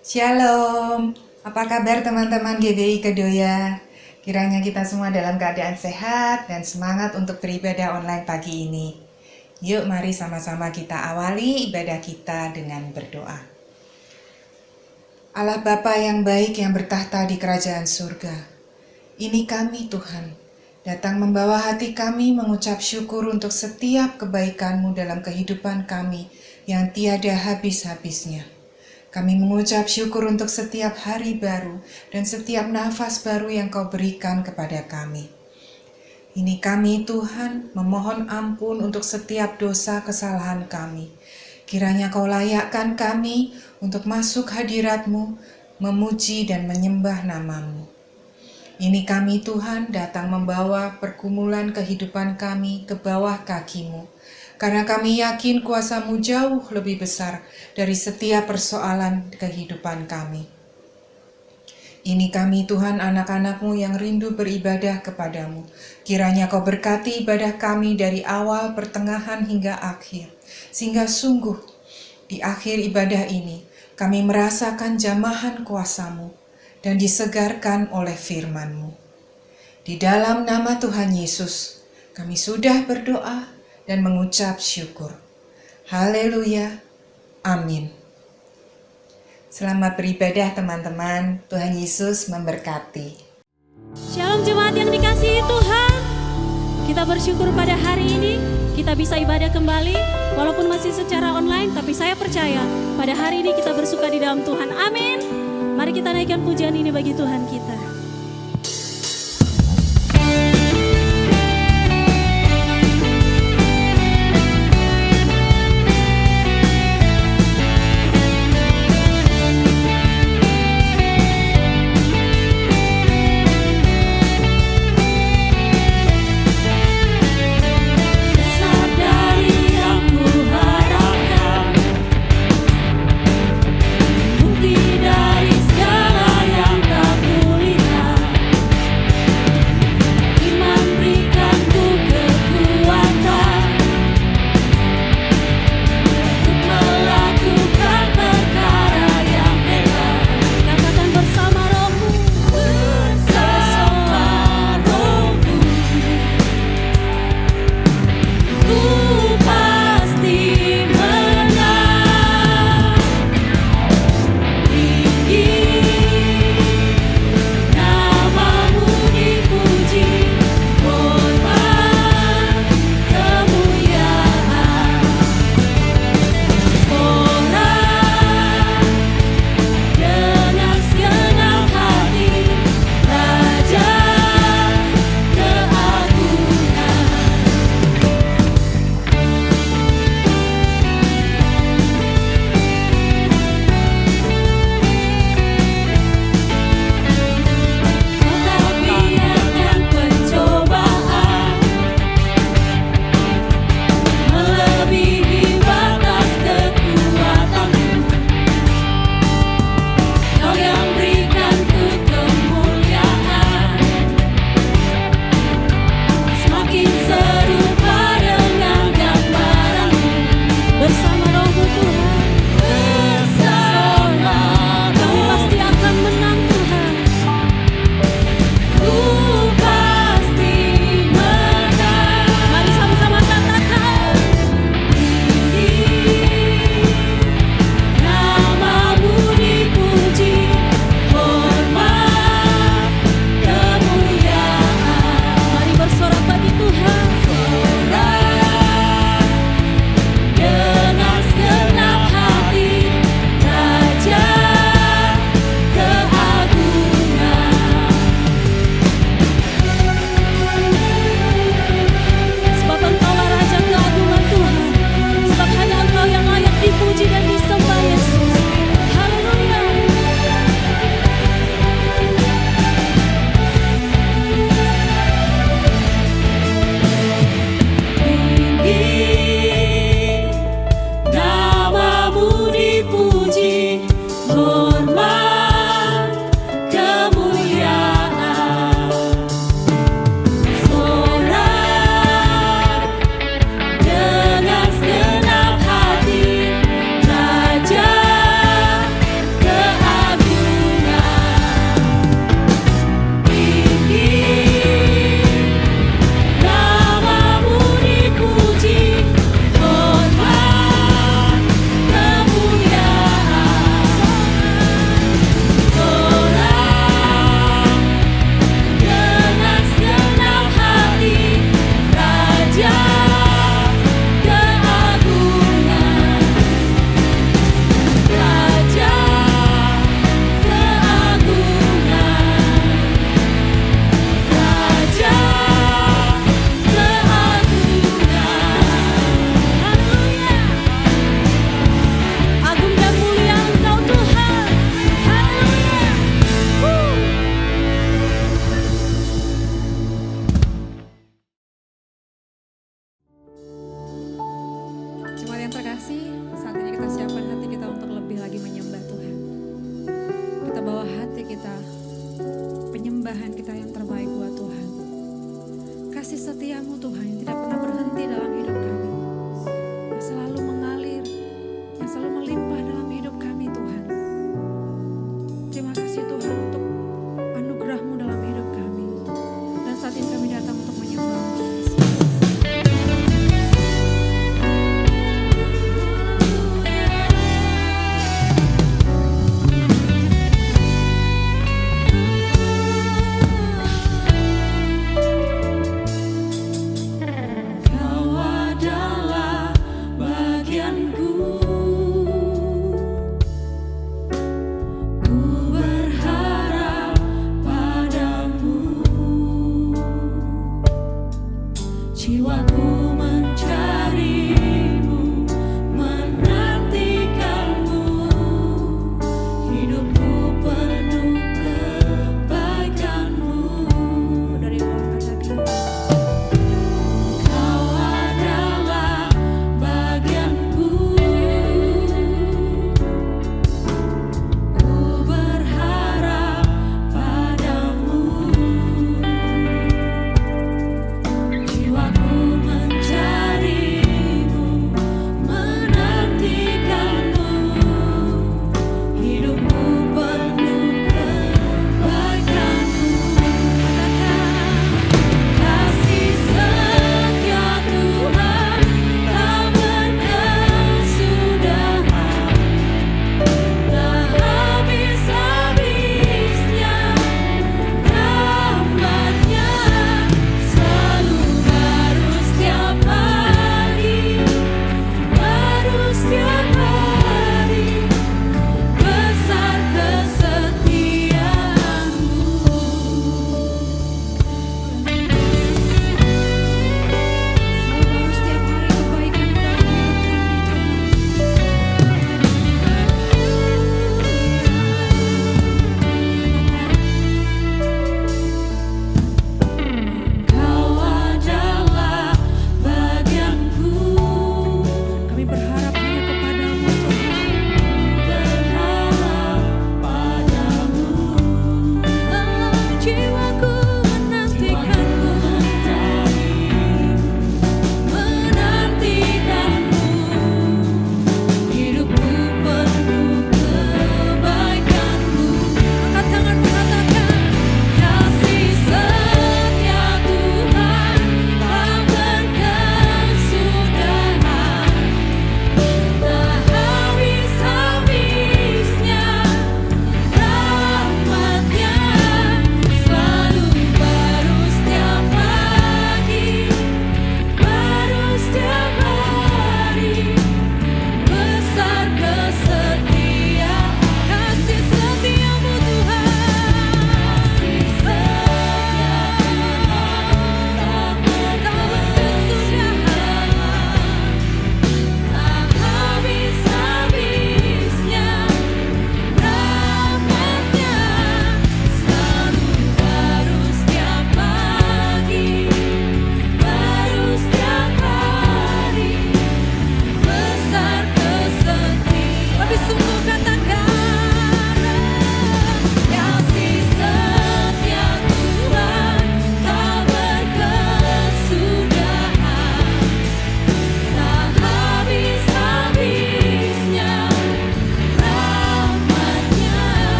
Shalom, apa kabar teman-teman GBI Kedoya? Kiranya kita semua dalam keadaan sehat dan semangat untuk beribadah online pagi ini. Yuk mari sama-sama kita awali ibadah kita dengan berdoa. Allah Bapa yang baik yang bertahta di kerajaan surga, ini kami Tuhan, datang membawa hati kami mengucap syukur untuk setiap kebaikan-Mu dalam kehidupan kami yang tiada habis-habisnya. Kami mengucap syukur untuk setiap hari baru dan setiap nafas baru yang Kau berikan kepada kami. Ini kami Tuhan memohon ampun untuk setiap dosa kesalahan kami. Kiranya Kau layakkan kami untuk masuk hadirat-Mu, memuji dan menyembah nama-Mu. Ini kami Tuhan datang membawa pergumulan kehidupan kami ke bawah kaki-Mu. Karena kami yakin kuasa-Mu jauh lebih besar dari setiap persoalan kehidupan kami. Ini kami Tuhan anak-anak-Mu yang rindu beribadah kepadamu. Kiranya Kau berkati ibadah kami dari awal, pertengahan hingga akhir. Sehingga sungguh di akhir ibadah ini kami merasakan jamahan kuasa-Mu dan disegarkan oleh firman-Mu. Di dalam nama Tuhan Yesus kami sudah berdoa dan mengucap syukur. Haleluya. Amin. Selamat beribadah teman-teman. Tuhan Yesus memberkati. Shalom jemaat yang dikasihi Tuhan. Kita bersyukur pada hari ini kita bisa ibadah kembali walaupun masih secara online, tapi saya percaya pada hari ini kita bersuka di dalam Tuhan. Amin. Mari kita naikkan pujian ini bagi Tuhan kita. Bukti dari segala yang tak kulihat. yang terkasih, saat ini kita siapkan hati kita untuk lebih lagi menyembah Tuhan. Kita bawa hati kita, penyembahan kita yang terbaik buat Tuhan. Kasih setiamu Tuhan yang tidak pernah berhenti dalam hidup kami, yang selalu mengalir, yang selalu melimpah dalam hidup kami Tuhan. Terima kasih Tuhan untuk anugerah-Mu dalam hidup kami. Dan saat ini kami datang untuk menyembah. Kau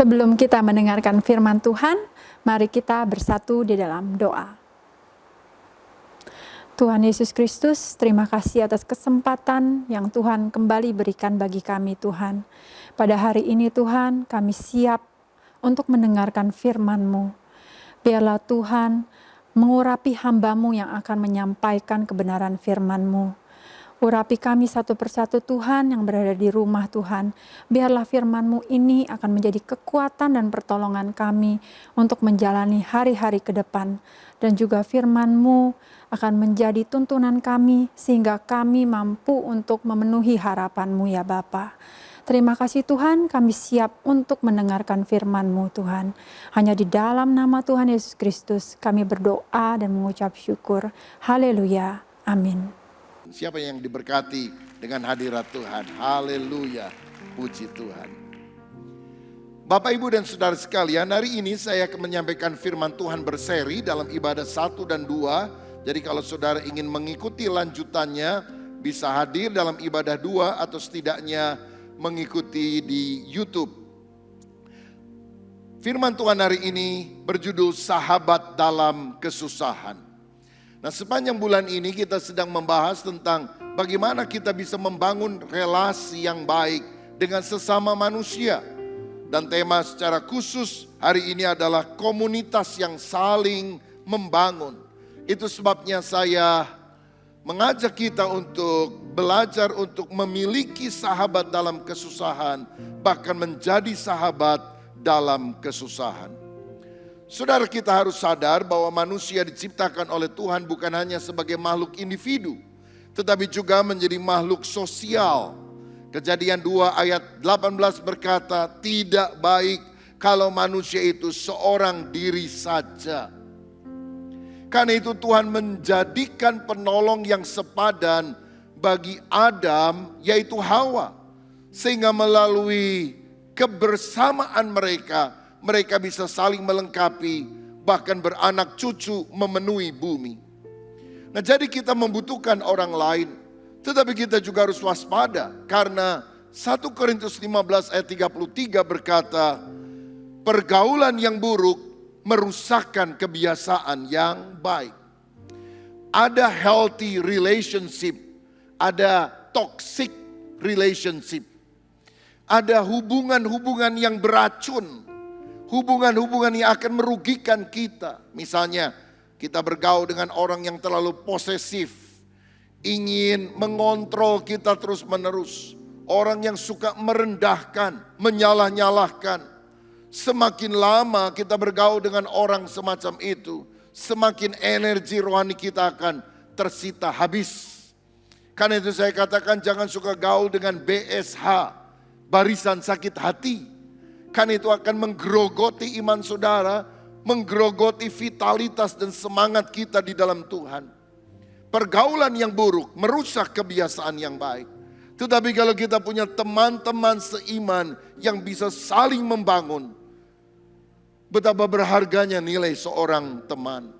Sebelum kita mendengarkan firman Tuhan, mari kita bersatu di dalam doa. Tuhan Yesus Kristus, terima kasih atas kesempatan yang Tuhan kembali berikan bagi kami Tuhan. Pada hari ini Tuhan, kami siap untuk mendengarkan firman-Mu. Biarlah Tuhan mengurapi hamba-Mu yang akan menyampaikan kebenaran firman-Mu. Urapi kami satu persatu Tuhan yang berada di rumah Tuhan. Biarlah firman-Mu ini akan menjadi kekuatan dan pertolongan kami untuk menjalani hari-hari ke depan. Dan juga firman-Mu akan menjadi tuntunan kami sehingga kami mampu untuk memenuhi harapan-Mu ya Bapa. Terima kasih Tuhan, kami siap untuk mendengarkan firman-Mu Tuhan. Hanya di dalam nama Tuhan Yesus Kristus kami berdoa dan mengucap syukur. Haleluya. Amin. Siapa yang diberkati dengan hadirat Tuhan? Haleluya, puji Tuhan. Bapak, Ibu, dan Saudara sekalian, hari ini saya akan menyampaikan firman Tuhan berseri dalam ibadah 1 dan 2. Jadi kalau saudara ingin mengikuti lanjutannya, bisa hadir dalam ibadah 2 atau setidaknya mengikuti di YouTube. Firman Tuhan hari ini berjudul Sahabat dalam Kesusahan. Nah, sepanjang bulan ini kita sedang membahas tentang bagaimana kita bisa membangun relasi yang baik dengan sesama manusia. Dan tema secara khusus hari ini adalah komunitas yang saling membangun. Itu sebabnya saya mengajak kita untuk belajar untuk memiliki sahabat dalam kesusahan, bahkan menjadi sahabat dalam kesusahan. Saudara, kita harus sadar bahwa manusia diciptakan oleh Tuhan bukan hanya sebagai makhluk individu, tetapi juga menjadi makhluk sosial. Kejadian 2 ayat 18 berkata, tidak baik kalau manusia itu seorang diri saja. Karena itu Tuhan menjadikan penolong yang sepadan bagi Adam, yaitu Hawa. Sehingga melalui kebersamaan mereka bisa saling melengkapi, bahkan beranak cucu memenuhi bumi. Nah, jadi kita membutuhkan orang lain, tetapi kita juga harus waspada. Karena 1 Korintus 15 ayat 33 berkata, pergaulan yang buruk merusakkan kebiasaan yang baik. Ada healthy relationship, ada toxic relationship. Ada hubungan-hubungan yang beracun. Hubungan-hubungan yang akan merugikan kita. Misalnya kita bergaul dengan orang yang terlalu posesif, ingin mengontrol kita terus menerus. Orang yang suka merendahkan, menyalah-nyalahkan. Semakin lama kita bergaul dengan orang semacam itu, semakin energi rohani kita akan tersita habis. Karena itu saya katakan jangan suka gaul dengan BSH, barisan sakit hati. Karena itu akan menggerogoti iman saudara, menggerogoti vitalitas dan semangat kita di dalam Tuhan. Pergaulan yang buruk merusak kebiasaan yang baik. Tetapi kalau kita punya teman-teman seiman yang bisa saling membangun, betapa berharganya nilai seorang teman.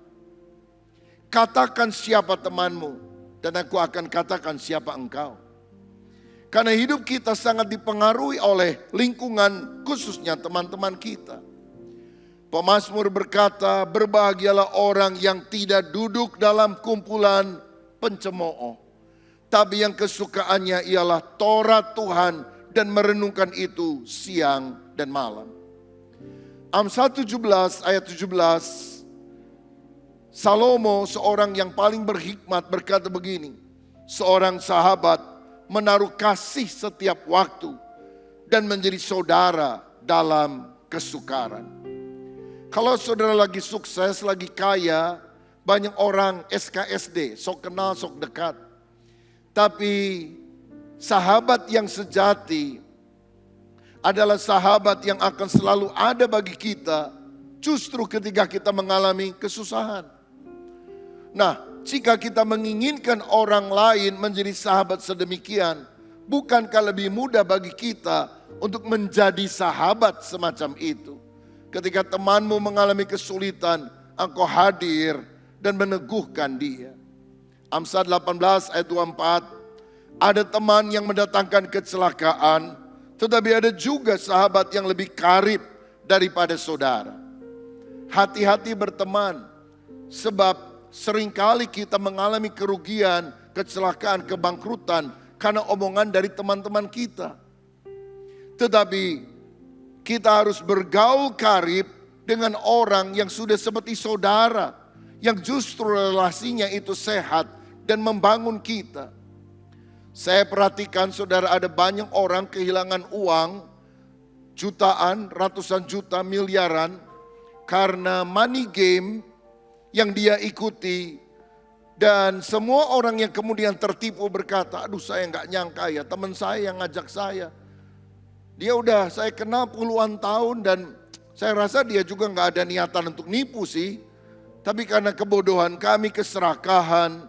Katakan siapa temanmu, dan aku akan katakan siapa engkau. Karena hidup kita sangat dipengaruhi oleh lingkungan, khususnya teman-teman kita. Pemazmur berkata, berbahagialah orang yang tidak duduk dalam kumpulan pencemooh, tapi yang kesukaannya ialah Taurat Tuhan dan merenungkan itu siang dan malam. Amsal 17 ayat 17, Salomo seorang yang paling berhikmat berkata begini, seorang sahabat menaruh kasih setiap waktu dan menjadi saudara dalam kesukaran. Kalau saudara lagi sukses, lagi kaya, banyak orang SKSD, sok kenal, sok dekat. Tapi sahabat yang sejati adalah sahabat yang akan selalu ada bagi kita justru ketika kita mengalami kesusahan. Nah, jika kita menginginkan orang lain menjadi sahabat sedemikian, bukankah lebih mudah bagi kita untuk menjadi sahabat semacam itu? Ketika temanmu mengalami kesulitan, engkau hadir dan meneguhkan dia. Amsal 18 ayat 24, ada teman yang mendatangkan kecelakaan, tetapi ada juga sahabat yang lebih karib daripada saudara. Hati-hati berteman, sebab seringkali kita mengalami kerugian, kecelakaan, kebangkrutan karena omongan dari teman-teman kita. Tetapi kita harus bergaul karib dengan orang yang sudah seperti saudara, yang justru relasinya itu sehat dan membangun kita. Saya perhatikan saudara, ada banyak orang kehilangan uang, jutaan, ratusan juta, miliaran, karena money game yang dia ikuti. Dan semua orang yang kemudian tertipu berkata, aduh saya nggak nyangka ya, teman saya yang ngajak saya. Dia udah saya kenal puluhan tahun dan saya rasa dia juga nggak ada niatan untuk nipu sih. Tapi karena kebodohan kami, keserakahan,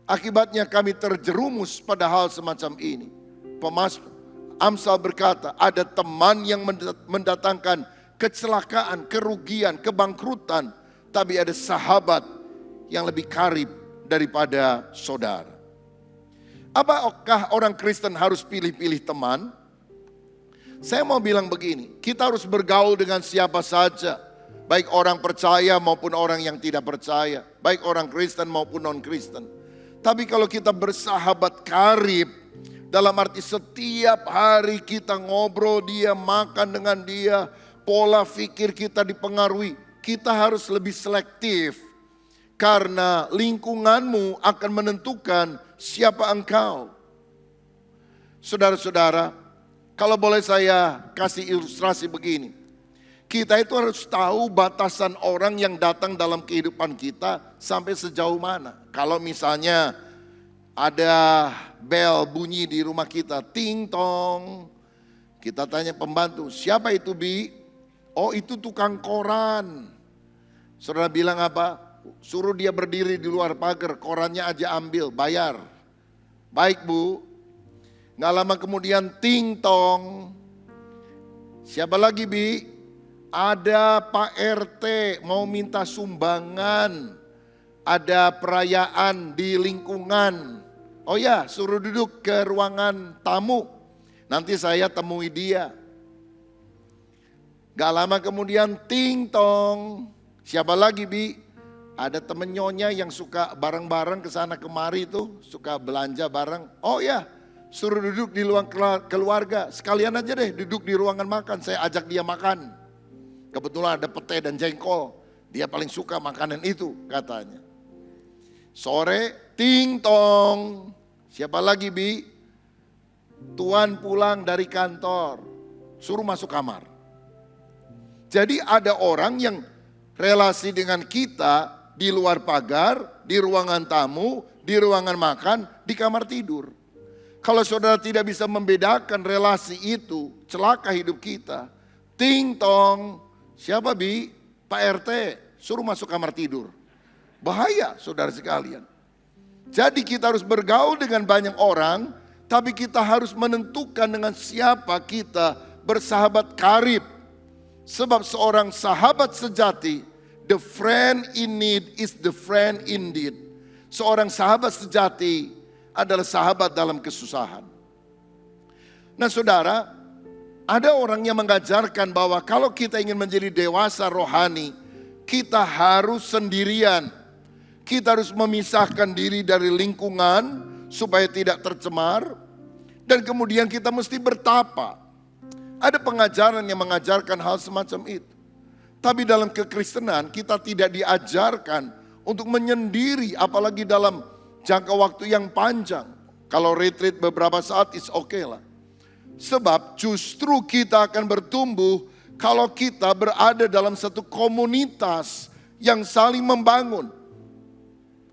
akibatnya kami terjerumus pada hal semacam ini. Amsal berkata, ada teman yang mendatangkan kecelakaan, kerugian, kebangkrutan. Tapi ada sahabat yang lebih karib daripada saudara. Apakah orang Kristen harus pilih-pilih teman? Saya mau bilang begini, kita harus bergaul dengan siapa saja. Baik orang percaya maupun orang yang tidak percaya. Baik orang Kristen maupun non-Kristen. Tapi kalau kita bersahabat karib, dalam arti setiap hari kita ngobrol dia, makan dengan dia, pola pikir kita dipengaruhi. Kita harus lebih selektif. Karena lingkunganmu akan menentukan siapa engkau. Saudara-saudara, kalau boleh saya kasih ilustrasi begini. Kita itu harus tahu batasan orang yang datang dalam kehidupan kita sampai sejauh mana. Kalau misalnya ada bel bunyi di rumah kita, ting tong. Kita tanya pembantu, siapa itu Bi? Oh itu tukang koran. Saudara bilang apa? Suruh dia berdiri di luar pagar, korannya aja ambil, bayar. Baik Bu. Nggak lama kemudian ting tong. Siapa lagi Bi? Ada Pak RT mau minta sumbangan. Ada perayaan di lingkungan. Oh ya, suruh duduk ke ruangan tamu. Nanti saya temui dia. Gak lama kemudian ting tong. Siapa lagi Bi? Ada temen nyonya yang suka bareng-bareng kesana kemari tuh. Suka belanja bareng. Oh ya, suruh duduk di ruang keluarga. Sekalian aja deh duduk di ruangan makan. Saya ajak dia makan. Kebetulan ada pete dan jengkol. Dia paling suka makanan itu katanya. Sore ting tong. Siapa lagi Bi? Tuan pulang dari kantor. Suruh masuk kamar. Jadi ada orang yang relasi dengan kita di luar pagar, di ruangan tamu, di ruangan makan, di kamar tidur. Kalau saudara tidak bisa membedakan relasi itu, celaka hidup kita. Ting tong, siapa Bi? Pak RT, suruh masuk kamar tidur. Bahaya saudara sekalian. Jadi kita harus bergaul dengan banyak orang, tapi kita harus menentukan dengan siapa kita bersahabat karib. Sebab seorang sahabat sejati, the friend in need is the friend indeed. Seorang sahabat sejati adalah sahabat dalam kesusahan. Nah saudara, ada orang yang mengajarkan bahwa kalau kita ingin menjadi dewasa rohani, kita harus sendirian. Kita harus memisahkan diri dari lingkungan supaya tidak tercemar. Dan kemudian kita mesti bertapa. Ada pengajaran yang mengajarkan hal semacam itu. Tapi dalam kekristenan kita tidak diajarkan untuk menyendiri apalagi dalam jangka waktu yang panjang. Kalau retreat beberapa saat it's okay lah. Sebab justru kita akan bertumbuh kalau kita berada dalam satu komunitas yang saling membangun.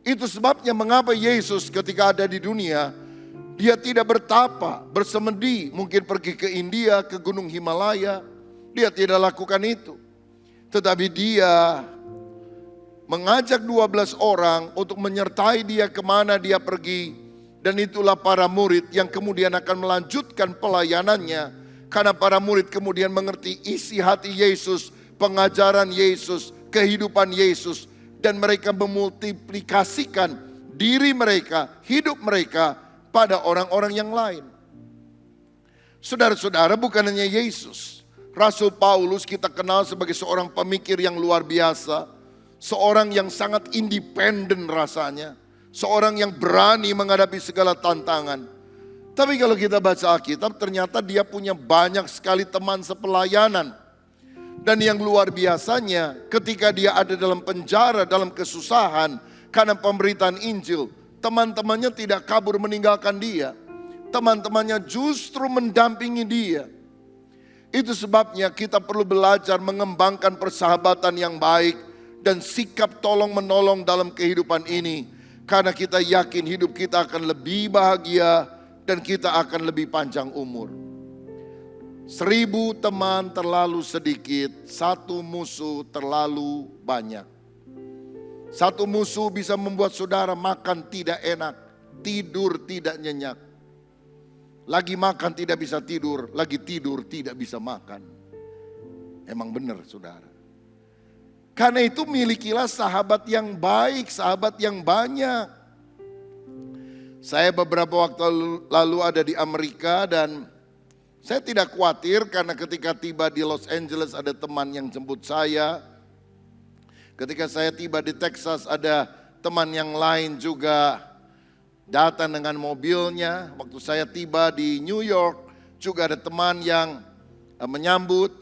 Itu sebabnya mengapa Yesus ketika ada di dunia, dia tidak bertapa, bersemedi, mungkin pergi ke India, ke Gunung Himalaya. Dia tidak lakukan itu. Tetapi dia mengajak 12 orang untuk menyertai dia kemana dia pergi. Dan itulah para murid yang kemudian akan melanjutkan pelayanannya. Karena para murid kemudian mengerti isi hati Yesus, pengajaran Yesus, kehidupan Yesus. Dan mereka memultiplikasikan diri mereka, hidup mereka pada orang-orang yang lain. Saudara-saudara, bukan hanya Yesus, Rasul Paulus kita kenal sebagai seorang pemikir yang luar biasa. Seorang yang sangat independen rasanya. Seorang yang berani menghadapi segala tantangan. Tapi kalau kita baca Alkitab ternyata dia punya banyak sekali teman sepelayanan. Dan yang luar biasanya ketika dia ada dalam penjara, dalam kesusahan karena pemberitaan Injil, teman-temannya tidak kabur meninggalkan dia. Teman-temannya justru mendampingi dia. Itu sebabnya kita perlu belajar mengembangkan persahabatan yang baik dan sikap tolong menolong dalam kehidupan ini. Karena kita yakin hidup kita akan lebih bahagia dan kita akan lebih panjang umur. 1000 teman terlalu sedikit, 1 musuh terlalu banyak. 1 musuh bisa membuat saudara makan tidak enak, tidur tidak nyenyak. Lagi makan tidak bisa tidur, lagi tidur tidak bisa makan. Emang benar saudara. Karena itu milikilah sahabat yang baik, sahabat yang banyak. Saya beberapa waktu lalu ada di Amerika dan saya tidak khawatir karena ketika tiba di Los Angeles ada teman yang jemput saya. Ketika saya tiba di Texas ada teman yang lain juga datang dengan mobilnya. Waktu saya tiba di New York juga ada teman yang menyambut.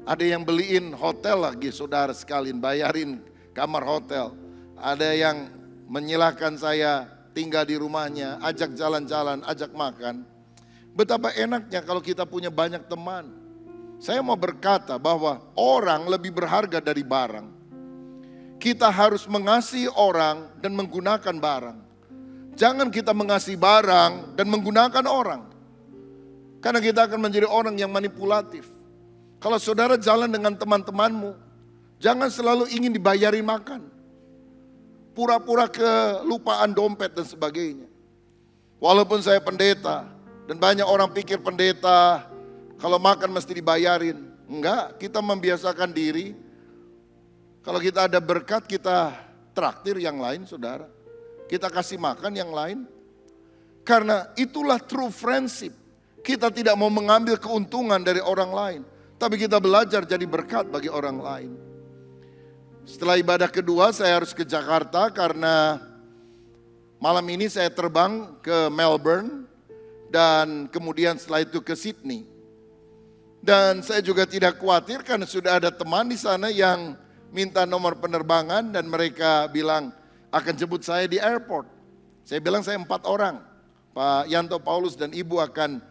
Ada yang beliin hotel lagi saudara sekalian, bayarin kamar hotel. Ada yang menyilahkan saya tinggal di rumahnya, ajak jalan-jalan, ajak makan. Betapa enaknya kalau kita punya banyak teman. Saya mau berkata bahwa orang lebih berharga dari barang. Kita harus mengasihi orang dan menggunakan barang. Jangan kita mengasihi barang dan menggunakan orang. Karena kita akan menjadi orang yang manipulatif. Kalau saudara jalan dengan teman-temanmu, jangan selalu ingin dibayarin makan. Pura-pura kelupaan dompet dan sebagainya. Walaupun saya pendeta dan banyak orang pikir pendeta kalau makan mesti dibayarin. Enggak, kita membiasakan diri. Kalau kita ada berkat kita traktir yang lain saudara. Kita kasih makan yang lain. Karena itulah true friendship. Kita tidak mau mengambil keuntungan dari orang lain. Tapi kita belajar jadi berkat bagi orang lain. Setelah ibadah kedua saya harus ke Jakarta karena malam ini saya terbang ke Melbourne dan kemudian setelah itu ke Sydney. Dan saya juga tidak khawatir karena sudah ada teman di sana yang minta nomor penerbangan dan mereka bilang akan jemput saya di airport. Saya bilang saya 4 orang. Pak Yanto Paulus dan Ibu akan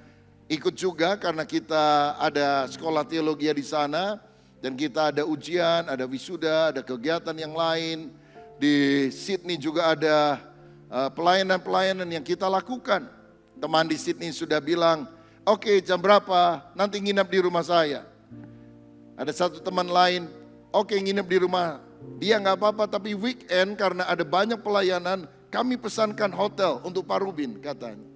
ikut juga karena kita ada sekolah teologi di sana. Dan kita ada ujian, ada wisuda, ada kegiatan yang lain. Di Sydney juga ada pelayanan-pelayanan yang kita lakukan. Teman di Sydney sudah bilang, oke, jam berapa nanti nginep di rumah saya. Ada satu teman lain, oke, nginep di rumah. Dia gak apa-apa tapi weekend karena ada banyak pelayanan, kami pesankan hotel untuk Pak Rubin katanya.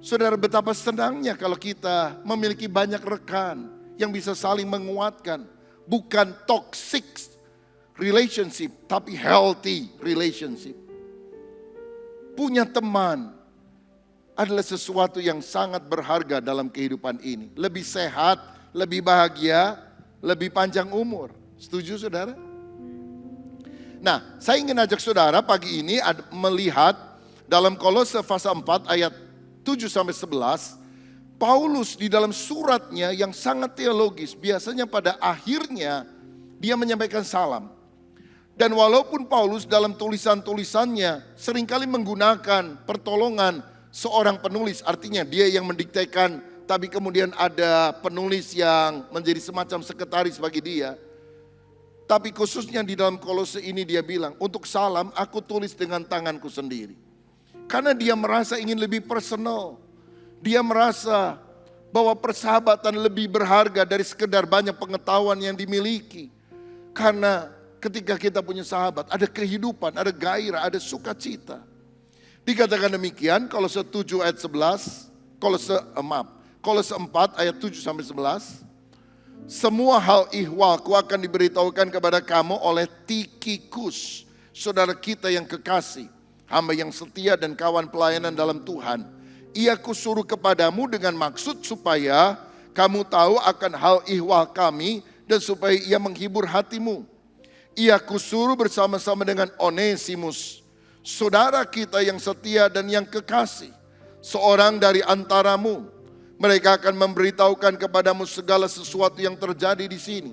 Saudara, betapa senangnya kalau kita memiliki banyak rekan yang bisa saling menguatkan. Bukan toxic relationship, tapi healthy relationship. Punya teman adalah sesuatu yang sangat berharga dalam kehidupan ini. Lebih sehat, lebih bahagia, lebih panjang umur. Setuju saudara? Nah, saya ingin ajak saudara pagi ini melihat dalam Kolose pasal 4 ayat 7-11. Paulus di dalam suratnya yang sangat teologis, biasanya pada akhirnya dia menyampaikan salam. Dan walaupun Paulus dalam tulisan-tulisannya seringkali menggunakan pertolongan seorang penulis, artinya dia yang mendiktekan, tapi kemudian ada penulis yang menjadi semacam sekretaris bagi dia. Tapi khususnya di dalam Kolose ini dia bilang, untuk salam aku tulis dengan tanganku sendiri. Karena dia merasa ingin lebih personal. Dia merasa bahwa persahabatan lebih berharga dari sekedar banyak pengetahuan yang dimiliki. Karena ketika kita punya sahabat, ada kehidupan, ada gairah, ada sukacita. Dikatakan demikian, Kolose 7 ayat 11, Kolose 4 ayat 7-11. Semua hal ihwalku akan diberitahukan kepada kamu oleh Tikhikus, saudara kita yang kekasih, hamba yang setia dan kawan pelayanan dalam Tuhan. Ia kusuruh kepadamu dengan maksud supaya kamu tahu akan hal ihwal kami dan supaya ia menghibur hatimu. Ia kusuruh bersama-sama dengan Onesimus, saudara kita yang setia dan yang kekasih, seorang dari antaramu. Mereka akan memberitahukan kepadamu segala sesuatu yang terjadi di sini.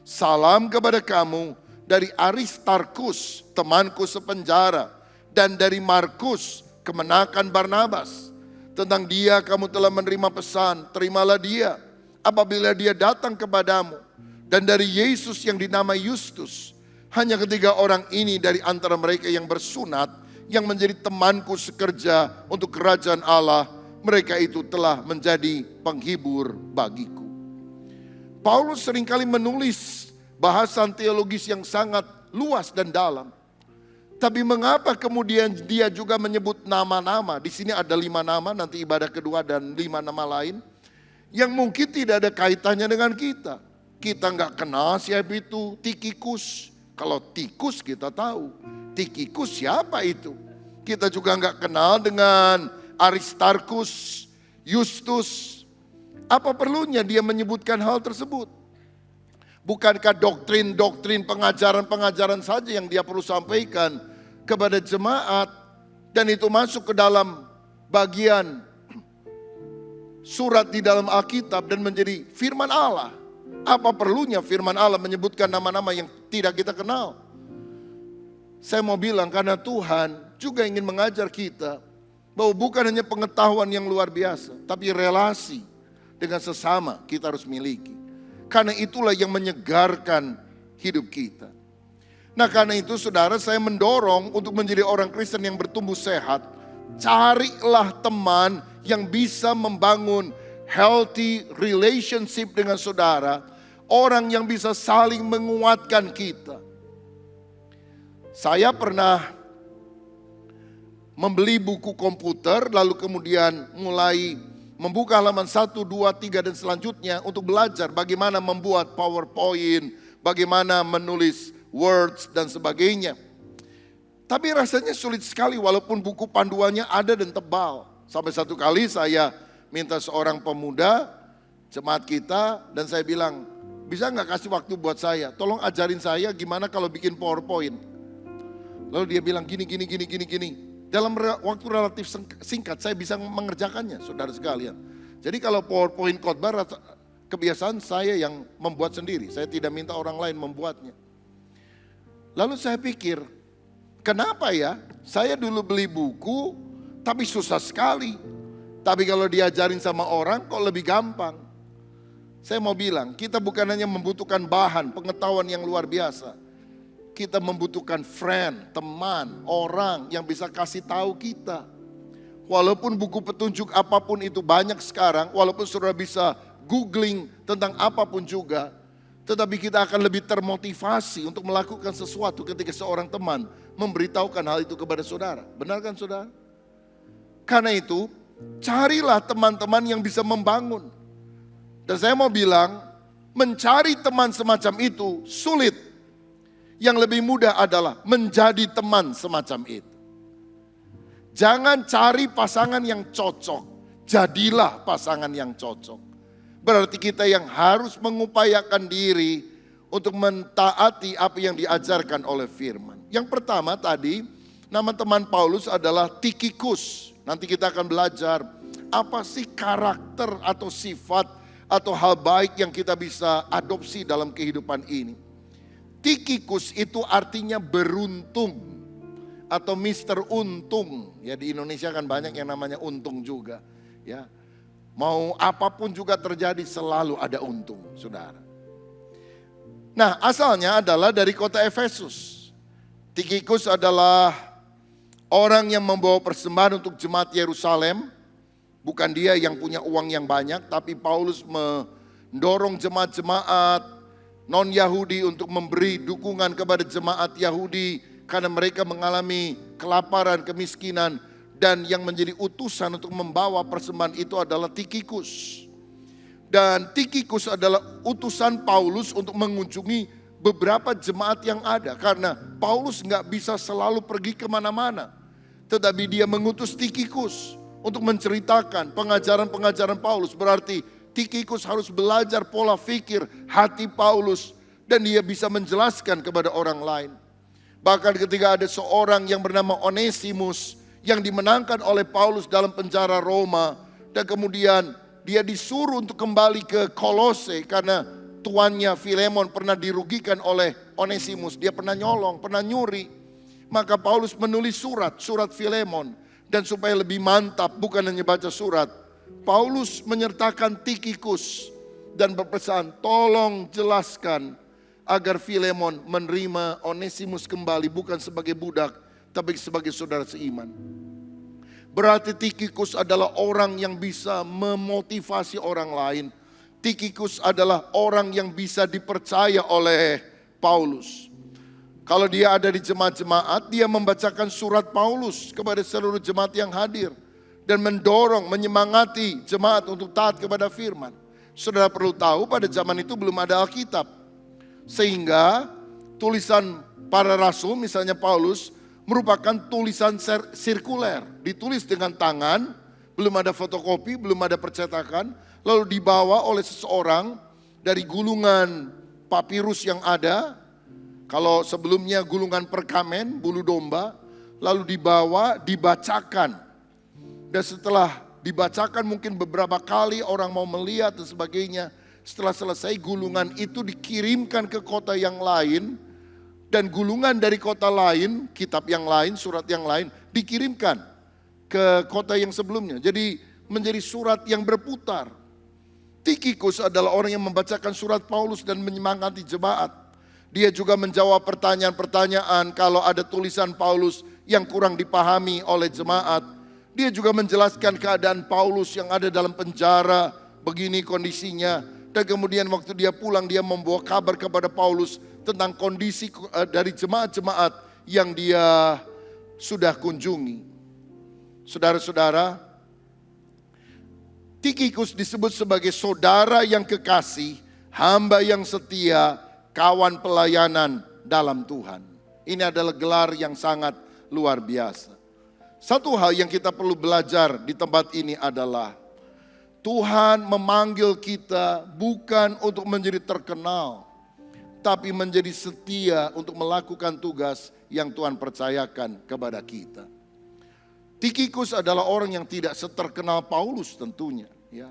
Salam kepada kamu dari Aristarkus, temanku sepenjara, dan dari Markus, kemenakan Barnabas. Tentang dia kamu telah menerima pesan, terimalah dia apabila dia datang kepadamu. Dan dari Yesus yang dinamai Justus, hanya ketiga orang ini dari antara mereka yang bersunat, yang menjadi temanku sekerja untuk kerajaan Allah, mereka itu telah menjadi penghibur bagiku. Paulus seringkali menulis bahasan teologis yang sangat luas dan dalam. Tapi mengapa kemudian dia juga menyebut nama-nama? Di sini ada 5 nama, nanti ibadah kedua dan 5 nama lain. Yang mungkin tidak ada kaitannya dengan kita. Kita nggak kenal siapa itu Tikikus. Kalau Tikus kita tahu. Tikikus siapa itu? Kita juga nggak kenal dengan Aristarkus, Justus. Apa perlunya dia menyebutkan hal tersebut? Bukankah doktrin-doktrin pengajaran-pengajaran saja yang dia perlu sampaikan kepada jemaat, dan itu masuk ke dalam bagian surat di dalam Alkitab dan menjadi firman Allah. Apa perlunya firman Allah menyebutkan nama-nama yang tidak kita kenal? Saya mau bilang karena Tuhan juga ingin mengajar kita bahwa bukan hanya pengetahuan yang luar biasa, tapi relasi dengan sesama kita harus miliki. Karena itulah yang menyegarkan hidup kita. Nah karena itu saudara, saya mendorong untuk menjadi orang Kristen yang bertumbuh sehat. Carilah teman yang bisa membangun healthy relationship dengan saudara. Orang yang bisa saling menguatkan kita. Saya pernah membeli buku komputer, lalu kemudian mulai membuka halaman 1, 2, 3 dan selanjutnya untuk belajar bagaimana membuat PowerPoint, bagaimana menulis words dan sebagainya. Tapi rasanya sulit sekali walaupun buku panduannya ada dan tebal. Sampai satu kali saya minta seorang pemuda jemaat kita dan saya bilang, bisa nggak kasih waktu buat saya? Tolong ajarin saya gimana kalau bikin PowerPoint. Lalu dia bilang gini. Dalam waktu relatif singkat saya bisa mengerjakannya, saudara sekalian. Jadi kalau PowerPoint khotbah kebiasaan saya yang membuat sendiri. Saya tidak minta orang lain membuatnya. Lalu saya pikir, kenapa ya? Saya dulu beli buku tapi susah sekali. Tapi kalau diajarin sama orang kok lebih gampang. Saya mau bilang, kita bukan hanya membutuhkan bahan, pengetahuan yang luar biasa. Kita membutuhkan friend, teman, orang yang bisa kasih tahu kita. Walaupun buku petunjuk apapun itu banyak sekarang, walaupun saudara bisa googling tentang apapun juga, tetapi kita akan lebih termotivasi untuk melakukan sesuatu ketika seorang teman memberitahukan hal itu kepada saudara. Benar kan saudara? Karena itu, carilah teman-teman yang bisa membangun. Dan saya mau bilang, mencari teman semacam itu sulit. Yang lebih mudah adalah menjadi teman semacam itu. Jangan cari pasangan yang cocok, jadilah pasangan yang cocok. Berarti kita yang harus mengupayakan diri untuk mentaati apa yang diajarkan oleh firman. Yang pertama tadi, nama teman Paulus adalah Tikikus. Nanti kita akan belajar apa sih karakter atau sifat atau hal baik yang kita bisa adopsi dalam kehidupan ini. Tikikus itu artinya beruntung atau Mister Untung. Ya di Indonesia kan banyak yang namanya untung juga. Ya, mau apapun juga terjadi selalu ada untung, saudara. Nah asalnya adalah dari kota Efesus. Tikikus adalah orang yang membawa persembahan untuk jemaat Yerusalem. Bukan dia yang punya uang yang banyak, tapi Paulus mendorong jemaat-jemaat non-Yahudi untuk memberi dukungan kepada jemaat Yahudi karena mereka mengalami kelaparan, kemiskinan, dan yang menjadi utusan untuk membawa persembahan itu adalah Tikikus. Dan Tikikus adalah utusan Paulus untuk mengunjungi beberapa jemaat yang ada karena Paulus nggak bisa selalu pergi kemana-mana, tetapi dia mengutus Tikikus untuk menceritakan pengajaran-pengajaran Paulus. Berarti Tikhikus harus belajar pola pikir hati Paulus dan dia bisa menjelaskan kepada orang lain. Bahkan ketika ada seorang yang bernama Onesimus yang dimenangkan oleh Paulus dalam penjara Roma dan kemudian dia disuruh untuk kembali ke Kolose karena tuannya Filemon pernah dirugikan oleh Onesimus. Dia pernah nyolong, pernah nyuri. Maka Paulus menulis surat Filemon. Dan supaya lebih mantap, bukan hanya baca surat, Paulus menyertakan Tikhikus dan berpesan, tolong jelaskan agar Filemon menerima Onesimus kembali bukan sebagai budak, tapi sebagai saudara seiman. Berarti Tikhikus adalah orang yang bisa memotivasi orang lain. Tikhikus adalah orang yang bisa dipercaya oleh Paulus. Kalau dia ada di jemaat-jemaat, dia membacakan surat Paulus kepada seluruh jemaat yang hadir. Dan mendorong, menyemangati jemaat untuk taat kepada firman. Saudara perlu tahu pada zaman itu belum ada Alkitab. Sehingga tulisan para rasul, misalnya Paulus, merupakan tulisan sirkuler. Ditulis dengan tangan, belum ada fotokopi, belum ada percetakan. Lalu dibawa oleh seseorang dari gulungan papirus yang ada. Kalau sebelumnya gulungan perkamen, bulu domba, lalu dibawa, dibacakan. Dan setelah dibacakan mungkin beberapa kali orang mau melihat dan sebagainya. Setelah selesai gulungan itu dikirimkan ke kota yang lain. Dan gulungan dari kota lain, kitab yang lain, surat yang lain dikirimkan ke kota yang sebelumnya. Jadi menjadi surat yang berputar. Tikhikus adalah orang yang membacakan surat Paulus dan menyemangati jemaat. Dia juga menjawab pertanyaan-pertanyaan kalau ada tulisan Paulus yang kurang dipahami oleh jemaat. Dia juga menjelaskan keadaan Paulus yang ada dalam penjara, begini kondisinya. Dan kemudian waktu dia pulang dia membawa kabar kepada Paulus tentang kondisi dari jemaat-jemaat yang dia sudah kunjungi. Saudara-saudara, Tikhikus disebut sebagai saudara yang kekasih, hamba yang setia, kawan pelayanan dalam Tuhan. Ini adalah gelar yang sangat luar biasa. Satu hal yang kita perlu belajar di tempat ini adalah Tuhan memanggil kita bukan untuk menjadi terkenal, tapi menjadi setia untuk melakukan tugas yang Tuhan percayakan kepada kita. Tikhikus adalah orang yang tidak seterkenal Paulus tentunya. Ya.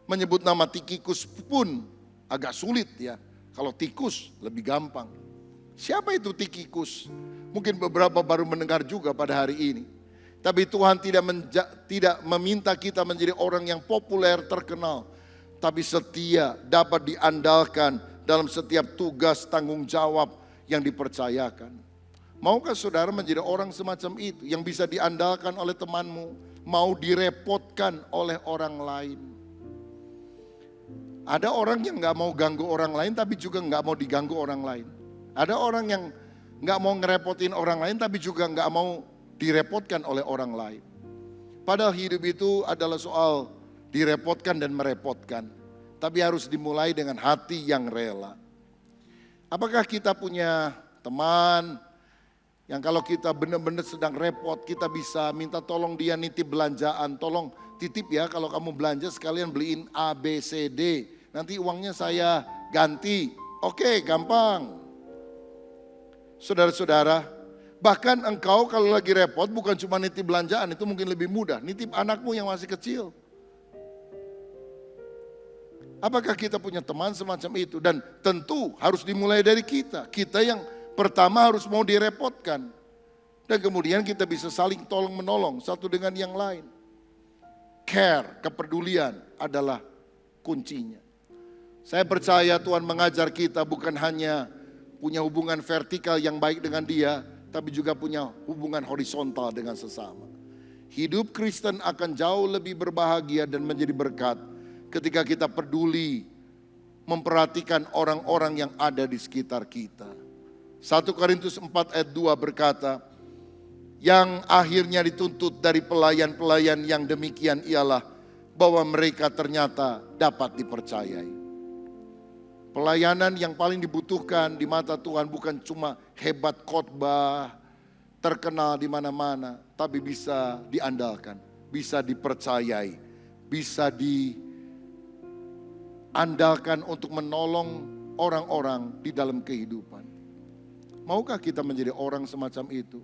Menyebut nama Tikhikus pun agak sulit ya. Kalau tikus lebih gampang. Siapa itu Tikhikus? Mungkin beberapa baru mendengar juga pada hari ini. Tapi Tuhan tidak meminta kita menjadi orang yang populer, terkenal. Tapi setia, dapat diandalkan dalam setiap tugas tanggung jawab yang dipercayakan. Maukah saudara menjadi orang semacam itu? Yang bisa diandalkan oleh temanmu, mau direpotkan oleh orang lain. Ada orang yang gak mau ganggu orang lain tapi juga gak mau diganggu orang lain. Ada orang yang gak mau ngerepotin orang lain tapi juga gak mau direpotkan oleh orang lain. Padahal hidup itu adalah soal direpotkan dan merepotkan. Tapi harus dimulai dengan hati yang rela. Apakah kita punya teman yang kalau kita benar-benar sedang repot kita bisa minta tolong dia nitip belanjaan. Tolong titip ya kalau kamu belanja sekalian beliin A, B, C, D. Nanti uangnya saya ganti. Oke, gampang. Saudara-saudara, bahkan engkau kalau lagi repot bukan cuma nitip belanjaan, itu mungkin lebih mudah. Nitip anakmu yang masih kecil. Apakah kita punya teman semacam itu? Dan tentu harus dimulai dari kita. Kita yang pertama harus mau direpotkan. Dan kemudian kita bisa saling tolong menolong satu dengan yang lain. Care, kepedulian adalah kuncinya. Saya percaya Tuhan mengajar kita bukan hanya punya hubungan vertikal yang baik dengan dia, tapi juga punya hubungan horizontal dengan sesama. Hidup Kristen akan jauh lebih berbahagia dan menjadi berkat ketika kita peduli memperhatikan orang-orang yang ada di sekitar kita. 1 Korintus 4 ayat 2 berkata, yang akhirnya dituntut dari pelayan-pelayan yang demikian ialah bahwa mereka ternyata dapat dipercayai. Pelayanan yang paling dibutuhkan di mata Tuhan bukan cuma hebat khotbah, terkenal di mana-mana, tapi bisa diandalkan, bisa dipercayai, bisa andalkan untuk menolong orang-orang di dalam kehidupan. Maukah kita menjadi orang semacam itu?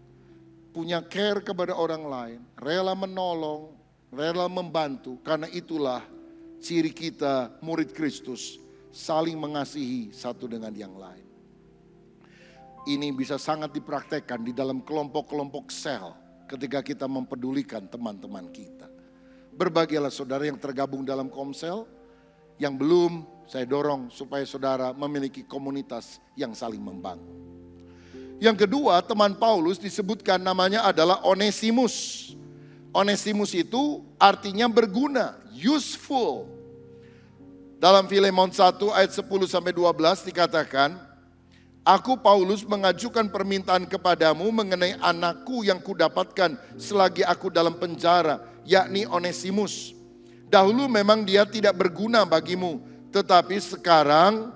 Punya care kepada orang lain, rela menolong, rela membantu. Karena itulah ciri kita murid Kristus, saling mengasihi satu dengan yang lain. Ini bisa sangat dipraktekkan di dalam kelompok-kelompok sel ketika kita mempedulikan teman-teman kita. Berbahagialah saudara yang tergabung dalam komsel, yang belum saya dorong supaya saudara memiliki komunitas yang saling membangun. Yang kedua, teman Paulus disebutkan namanya adalah Onesimus. Onesimus itu artinya berguna, useful. Dalam Filemon 1 ayat 10-12 dikatakan, aku Paulus mengajukan permintaan kepadamu mengenai anakku yang kudapatkan selagi aku dalam penjara, yakni Onesimus. Dahulu memang dia tidak berguna bagimu, tetapi sekarang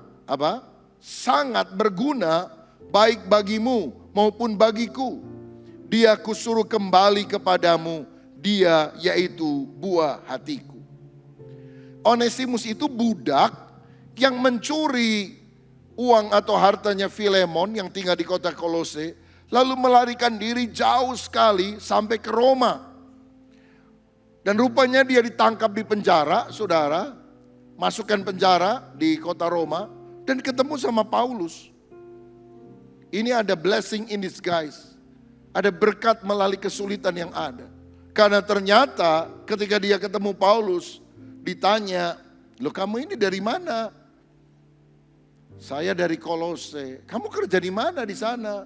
sangat berguna baik bagimu maupun bagiku. Dia kusuruh kembali kepadamu, dia yaitu buah hatiku. Onesimus itu budak yang mencuri uang atau hartanya Filemon yang tinggal di kota Kolose, lalu melarikan diri jauh sekali sampai ke Roma. Dan rupanya dia ditangkap di penjara, saudara, masukkan penjara di kota Roma, dan ketemu sama Paulus. Ini ada blessing in disguise. Ada berkat melalui kesulitan yang ada. Karena ternyata ketika dia ketemu Paulus, ditanya, "Loh, kamu ini dari mana?" "Saya dari Kolose." "Kamu kerja di mana di sana?"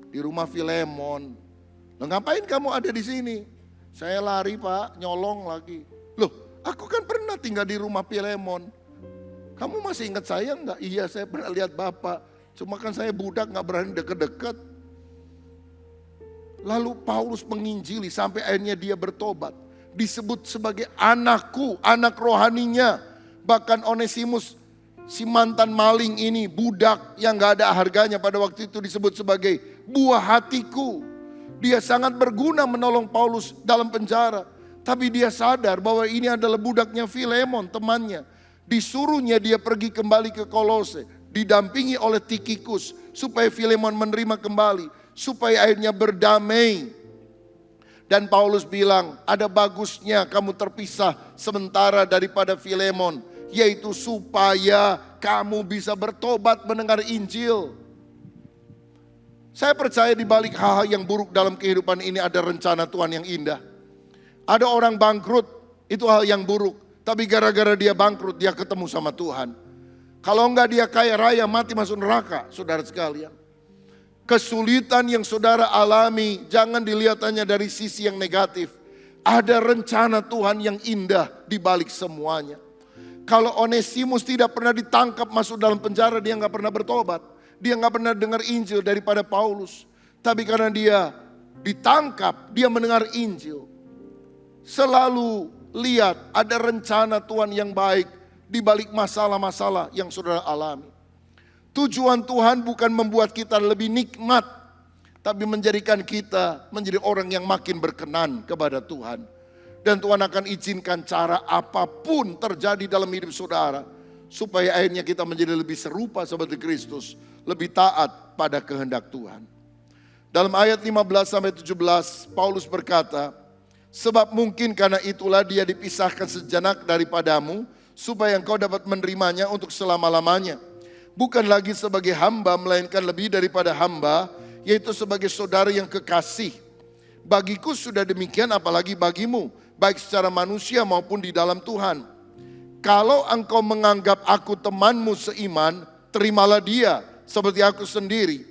"Di rumah Filemon." "Loh, ngapain kamu ada di sini?" "Saya lari, Pak, nyolong lagi." "Loh, aku kan pernah tinggal di rumah Filemon. Kamu masih ingat saya enggak?" "Iya, saya pernah lihat Bapak. Cuma kan saya budak gak berani deket-deket." Lalu Paulus menginjili sampai akhirnya dia bertobat. Disebut sebagai anakku, anak rohaninya. Bahkan Onesimus, si mantan maling ini, budak yang gak ada harganya pada waktu itu disebut sebagai buah hatiku. Dia sangat berguna menolong Paulus dalam penjara. Tapi dia sadar bahwa ini adalah budaknya Filemon, temannya. Disuruhnya dia pergi kembali ke Kolose, didampingi oleh Tikhikus supaya Filemon menerima kembali, supaya akhirnya berdamai. Dan Paulus bilang, ada bagusnya kamu terpisah sementara daripada Filemon, yaitu supaya kamu bisa bertobat mendengar Injil. Saya percaya di balik hal-hal yang buruk dalam kehidupan ini ada rencana Tuhan yang indah. Ada orang bangkrut, itu hal yang buruk, tapi gara-gara dia bangkrut dia ketemu sama Tuhan. Kalau enggak dia kaya raya mati masuk neraka, saudara sekalian. Kesulitan yang saudara alami jangan dilihat hanya dari sisi yang negatif. Ada rencana Tuhan yang indah di balik semuanya. Kalau Onesimus tidak pernah ditangkap masuk dalam penjara, dia enggak pernah bertobat. Dia enggak pernah dengar Injil daripada Paulus. Tapi karena dia ditangkap, dia mendengar Injil. Selalu lihat ada rencana Tuhan yang baik di balik masalah-masalah yang saudara alami. Tujuan Tuhan bukan membuat kita lebih nikmat, tapi menjadikan kita menjadi orang yang makin berkenan kepada Tuhan. Dan Tuhan akan izinkan cara apapun terjadi dalam hidup saudara, supaya akhirnya kita menjadi lebih serupa seperti Kristus, lebih taat pada kehendak Tuhan. Dalam ayat 15-17 Paulus berkata, sebab mungkin karena itulah dia dipisahkan sejenak daripadamu, supaya engkau dapat menerimanya untuk selama-lamanya. Bukan lagi sebagai hamba, melainkan lebih daripada hamba, yaitu sebagai saudara yang kekasih. Bagiku sudah demikian, apalagi bagimu, baik secara manusia maupun di dalam Tuhan. Kalau engkau menganggap aku temanmu seiman, terimalah dia seperti aku sendiri.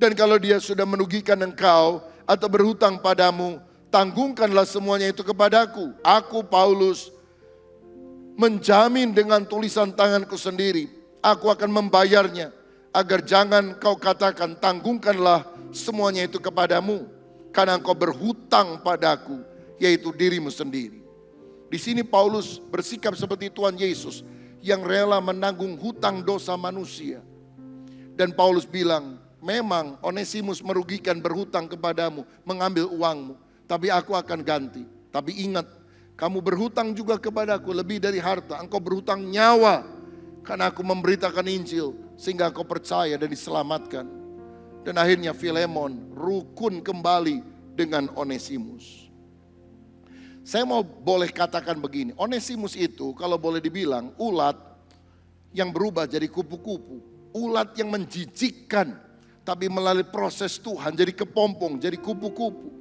Dan kalau dia sudah merugikan engkau atau berhutang padamu, tanggungkanlah semuanya itu kepadaku. Aku Paulus menjamin dengan tulisan tanganku sendiri, aku akan membayarnya, agar jangan kau katakan tanggungkanlah semuanya itu kepadamu, karena engkau berhutang padaku, yaitu dirimu sendiri. Di sini Paulus bersikap seperti Tuhan Yesus yang rela menanggung hutang dosa manusia. Dan Paulus bilang, memang Onesimus merugikan, berhutang kepadamu, mengambil uangmu, tapi aku akan ganti. Tapi ingat, Kamu berhutang juga kepadaku lebih dari harta. Engkau berhutang nyawa karena aku memberitakan Injil sehingga engkau percaya dan diselamatkan. Dan akhirnya Filemon rukun kembali dengan Onesimus. Saya mau boleh katakan begini, Onesimus itu kalau boleh dibilang ulat yang berubah jadi kupu-kupu. Ulat yang menjijikkan, tapi melalui proses Tuhan jadi kepompong, jadi kupu-kupu.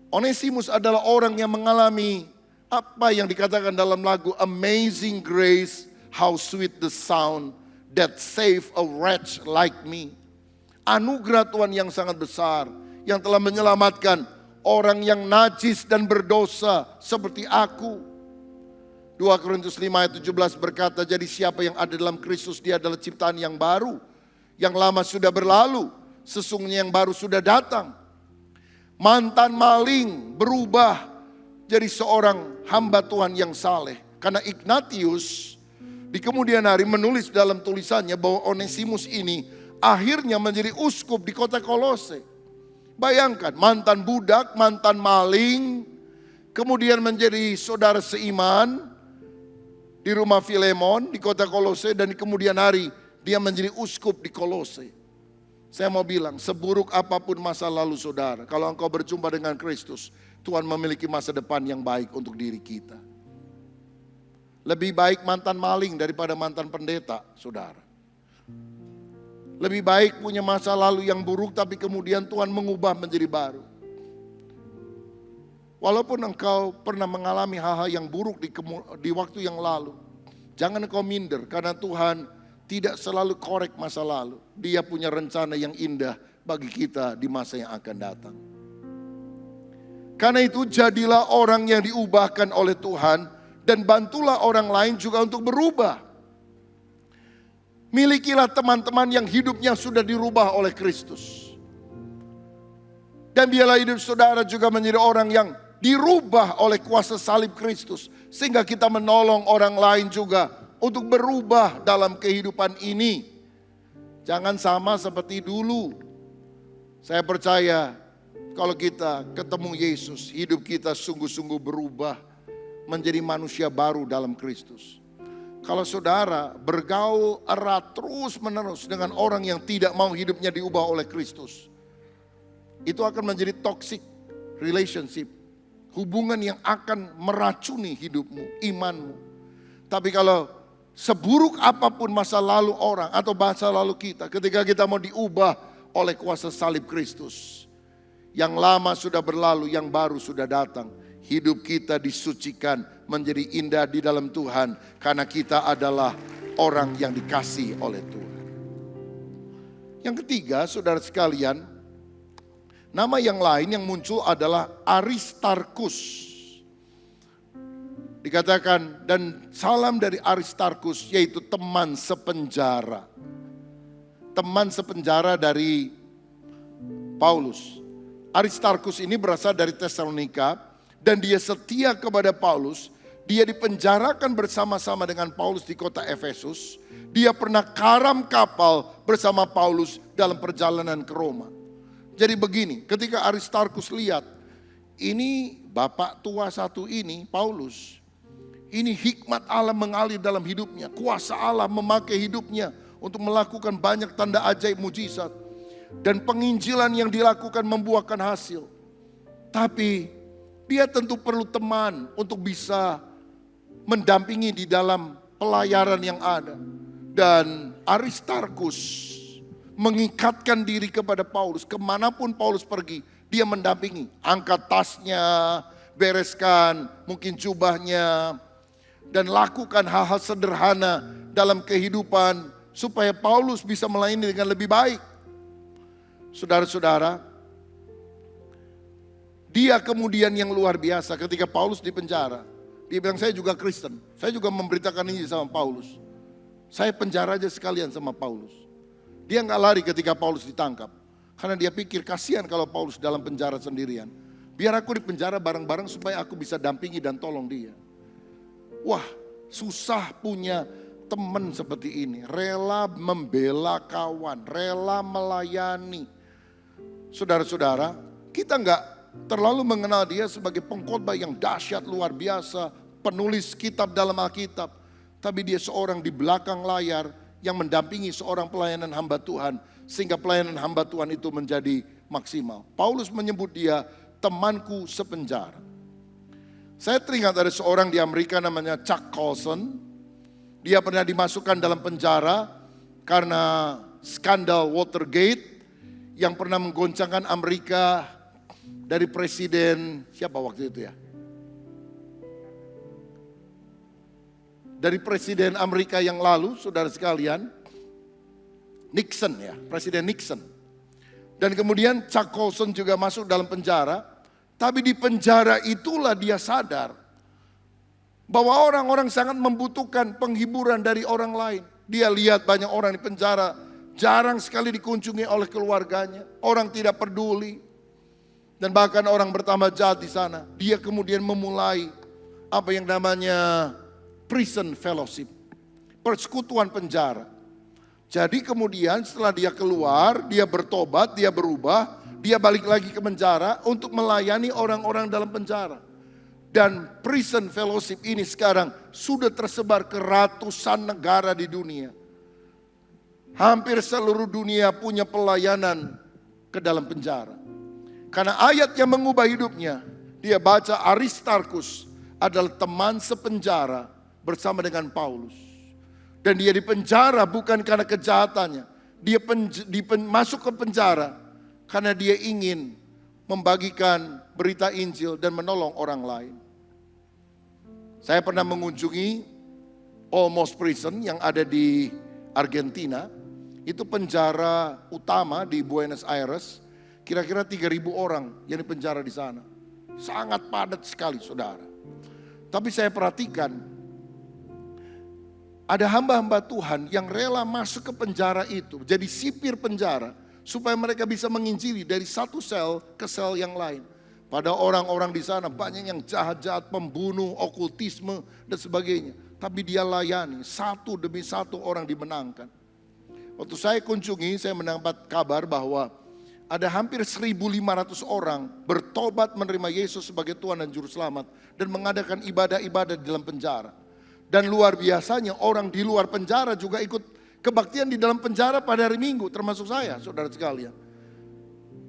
Onesimus adalah orang yang mengalami apa yang dikatakan dalam lagu Amazing Grace, how sweet the sound that save a wretch like me. Anugerah Tuhan yang sangat besar yang telah menyelamatkan orang yang najis dan berdosa seperti aku. 2 Korintus 5 ayat 17 berkata, jadi siapa yang ada dalam Kristus dia adalah ciptaan yang baru. Yang lama sudah berlalu, sesungguhnya yang baru sudah datang. Mantan maling berubah jadi seorang hamba Tuhan yang saleh. Karena Ignatius di kemudian hari menulis dalam tulisannya bahwa Onesimus ini akhirnya menjadi uskup di kota Kolose. Bayangkan mantan budak, mantan maling, kemudian menjadi saudara seiman di rumah Filemon di kota Kolose, dan di kemudian hari dia menjadi uskup di Kolose. Saya mau bilang, seburuk apapun masa lalu saudara, kalau engkau berjumpa dengan Kristus, Tuhan memiliki masa depan yang baik untuk diri kita. Lebih baik mantan maling daripada mantan pendeta, saudara. Lebih baik punya masa lalu yang buruk, tapi kemudian Tuhan mengubah menjadi baru. Walaupun engkau pernah mengalami hal-hal yang buruk di waktu yang lalu, jangan engkau minder, karena Tuhan tidak selalu korek masa lalu. Dia punya rencana yang indah bagi kita di masa yang akan datang. Karena itu jadilah orang yang diubahkan oleh Tuhan dan bantulah orang lain juga untuk berubah. Milikilah teman-teman yang hidupnya sudah dirubah oleh Kristus. Dan biarlah hidup saudara juga menjadi orang yang dirubah oleh kuasa salib Kristus. Sehingga kita menolong orang lain juga untuk berubah dalam kehidupan ini. Jangan sama seperti dulu. Saya percaya kalau kita ketemu Yesus, hidup kita sungguh-sungguh berubah menjadi manusia baru dalam Kristus. Kalau saudara bergaul erat terus menerus dengan orang yang tidak mau hidupnya diubah oleh Kristus, itu akan menjadi toxic relationship. Hubungan yang akan meracuni hidupmu, imanmu. Tapi kalau seburuk apapun masa lalu orang atau masa lalu kita, ketika kita mau diubah oleh kuasa salib Kristus, yang lama sudah berlalu, yang baru sudah datang. Hidup kita disucikan menjadi indah di dalam Tuhan, karena kita adalah orang yang dikasihi oleh Tuhan. Yang ketiga, saudara sekalian, nama yang lain yang muncul adalah Aristarkus. Dikatakan, dan salam dari Aristarkus, yaitu teman sepenjara. Teman sepenjara dari Paulus. Aristarkus ini berasal dari Tesalonika, dan dia setia kepada Paulus. Dia dipenjarakan bersama-sama dengan Paulus di kota Efesus. Dia pernah karam kapal bersama Paulus dalam perjalanan ke Roma. Jadi begini, ketika Aristarkus lihat, ini bapak tua satu ini, Paulus. Ini hikmat Allah mengalir dalam hidupnya. Kuasa Allah memakai hidupnya untuk melakukan banyak tanda ajaib mujizat. Dan penginjilan yang dilakukan membuahkan hasil. Tapi dia tentu perlu teman untuk bisa mendampingi di dalam pelayaran yang ada. Dan Aristarkus mengikatkan diri kepada Paulus. Kemanapun Paulus pergi, dia mendampingi. Angkat tasnya, bereskan mungkin jubahnya. Dan lakukan hal-hal sederhana dalam kehidupan supaya Paulus bisa melayani dengan lebih baik. Saudara-saudara, dia kemudian yang luar biasa ketika Paulus di penjara. Dia bilang, saya juga Kristen, saya juga memberitakan ini sama Paulus. Saya penjara aja sekalian sama Paulus. Dia nggak lari ketika Paulus ditangkap. Karena dia pikir kasihan kalau Paulus dalam penjara sendirian. Biar aku di penjara bareng-bareng supaya aku bisa dampingi dan tolong dia. Wah, susah punya teman seperti ini. Rela membela kawan, rela melayani. Saudara-saudara, kita nggak terlalu mengenal dia sebagai pengkhotbah yang dahsyat luar biasa, penulis kitab dalam Alkitab. Tapi dia seorang di belakang layar yang mendampingi seorang pelayanan hamba Tuhan, sehingga pelayanan hamba Tuhan itu menjadi maksimal. Paulus menyebut dia temanku sepenjara. Saya teringat ada seorang di Amerika namanya Chuck Colson. Dia pernah dimasukkan dalam penjara karena skandal Watergate yang pernah menggoncangkan Amerika dari presiden, siapa waktu itu ya? Dari presiden Amerika yang lalu, saudara sekalian, Nixon ya, Presiden Nixon. Dan kemudian Chuck Colson juga masuk dalam penjara, tapi di penjara itulah dia sadar bahwa orang-orang sangat membutuhkan penghiburan dari orang lain. Dia lihat banyak orang di penjara, jarang sekali dikunjungi oleh keluarganya, orang tidak peduli. Dan bahkan orang bertambah jahat di sana. Dia kemudian memulai apa yang namanya prison fellowship, persekutuan penjara. Jadi kemudian setelah dia keluar, dia bertobat, dia berubah, dia balik lagi ke penjara untuk melayani orang-orang dalam penjara. Dan prison fellowship ini sekarang sudah tersebar ke ratusan negara di dunia. Hampir seluruh dunia punya pelayanan ke dalam penjara. Karena ayat yang mengubah hidupnya, dia baca Aristarkus adalah teman sepenjara bersama dengan Paulus. Dan dia dipenjara bukan karena kejahatannya. Dia masuk ke penjara karena dia ingin membagikan berita Injil dan menolong orang lain. Saya pernah mengunjungi Olmos Prison yang ada di Argentina. Itu penjara utama di Buenos Aires. Kira-kira 3.000 orang yang dipenjara di sana. Sangat padat sekali, saudara. Tapi saya perhatikan, ada hamba-hamba Tuhan yang rela masuk ke penjara itu, jadi sipir penjara, supaya mereka bisa menginjili dari satu sel ke sel yang lain. Pada orang-orang di sana banyak yang jahat-jahat, pembunuh, okultisme, dan sebagainya. Tapi dia layani, satu demi satu orang dimenangkan. Waktu saya kunjungi, saya mendapat kabar bahwa ada hampir 1.500 orang bertobat menerima Yesus sebagai Tuhan dan Juru Selamat. Dan mengadakan ibadah-ibadah di dalam penjara. Dan luar biasanya orang di luar penjara juga ikut kebaktian di dalam penjara pada hari Minggu. Termasuk saya, saudara sekalian.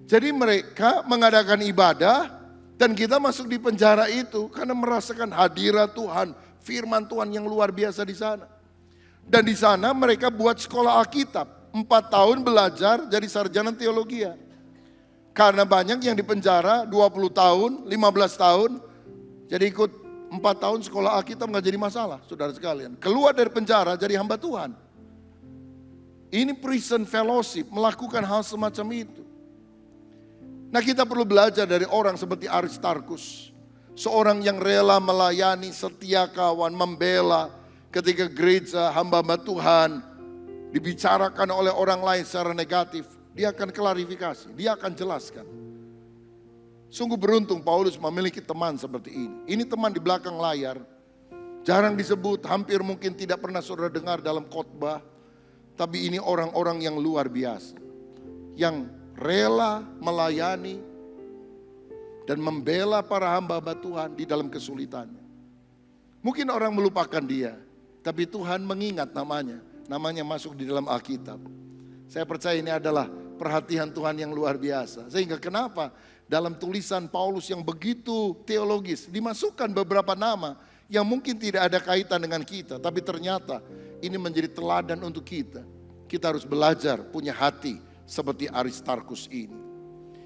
Jadi mereka mengadakan ibadah dan kita masuk di penjara itu karena merasakan hadirat Tuhan, firman Tuhan yang luar biasa di sana. Dan di sana mereka buat sekolah Alkitab. 4 tahun belajar jadi sarjana teologi. Karena banyak yang di penjara 20 tahun, 15 tahun. Jadi ikut 4 tahun sekolah Alkitab gak jadi masalah, saudara sekalian. Keluar dari penjara jadi hamba Tuhan. Ini prison fellowship, melakukan hal semacam itu. Nah, kita perlu belajar dari orang seperti Aristarkus. Seorang yang rela melayani, setia kawan, membela ketika gereja, hamba-hamba Tuhan dibicarakan oleh orang lain secara negatif. Dia akan klarifikasi, dia akan jelaskan. Sungguh beruntung Paulus memiliki teman seperti ini. Ini teman di belakang layar. Jarang disebut, hampir mungkin tidak pernah saudara dengar dalam khotbah. Tapi ini orang-orang yang luar biasa. Yang rela melayani dan membela para hamba-hamba Tuhan di dalam kesulitannya. Mungkin orang melupakan dia, tapi Tuhan mengingat namanya. Namanya masuk di dalam Alkitab. Saya percaya ini adalah perhatian Tuhan yang luar biasa. Sehingga kenapa dalam tulisan Paulus yang begitu teologis dimasukkan beberapa nama yang mungkin tidak ada kaitan dengan kita. Tapi ternyata ini menjadi teladan untuk kita. Kita harus belajar punya hati seperti Aristarkus ini.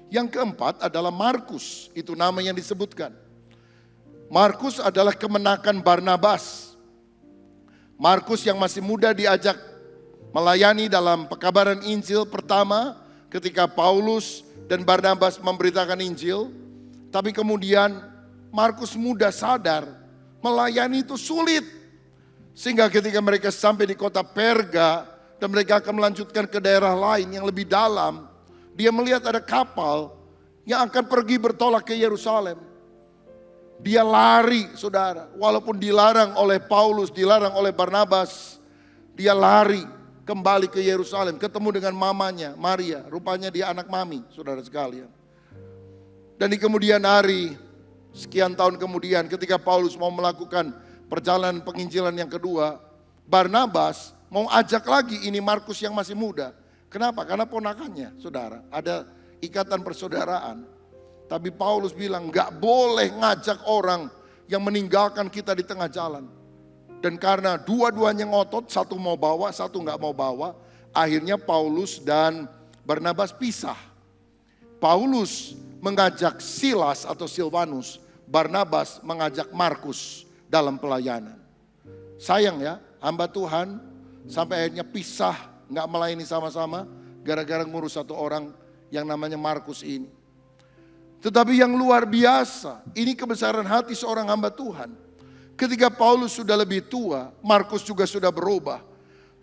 Yang keempat adalah Markus. Itu nama yang disebutkan. Markus adalah kemenakan Barnabas. Markus yang masih muda diajak melayani dalam pekabaran Injil pertama ketika Paulus dan Barnabas memberitakan Injil. Tapi kemudian Markus muda sadar melayani itu sulit. Sehingga ketika mereka sampai di kota Perga dan mereka akan melanjutkan ke daerah lain yang lebih dalam, dia melihat ada kapal yang akan pergi bertolak ke Yerusalem. Dia lari, saudara, walaupun dilarang oleh Paulus, dilarang oleh Barnabas, dia lari kembali ke Yerusalem, ketemu dengan mamanya, Maria, rupanya dia anak mami, saudara sekalian. Dan di kemudian hari, sekian tahun kemudian ketika Paulus mau melakukan perjalanan penginjilan yang kedua, Barnabas mau ajak lagi ini Markus yang masih muda. Kenapa? Karena ponakannya, saudara. Ada ikatan persaudaraan. Tapi Paulus bilang gak boleh ngajak orang yang meninggalkan kita di tengah jalan. Dan karena dua-duanya ngotot, satu mau bawa, satu gak mau bawa. Akhirnya Paulus dan Barnabas pisah. Paulus mengajak Silas atau Silvanus, Barnabas mengajak Markus dalam pelayanan. Sayang ya, hamba Tuhan sampai akhirnya pisah, gak melayani sama-sama gara-gara ngurus satu orang yang namanya Markus ini. Tetapi yang luar biasa, ini kebesaran hati seorang hamba Tuhan. Ketika Paulus sudah lebih tua, Markus juga sudah berubah.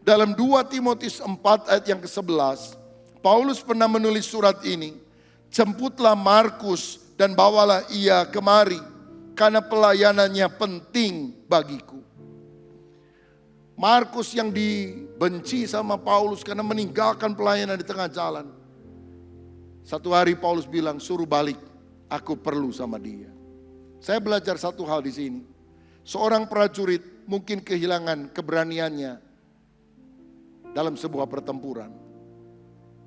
Dalam 2 Timotius 4 ayat yang ke-11, Paulus pernah menulis surat ini. Jemputlah Markus dan bawalah ia kemari, karena pelayanannya penting bagiku. Markus yang dibenci sama Paulus karena meninggalkan pelayanan di tengah jalan. Satu hari Paulus bilang, suruh balik, aku perlu sama dia. Saya belajar satu hal di sini. Seorang prajurit mungkin kehilangan keberaniannya dalam sebuah pertempuran.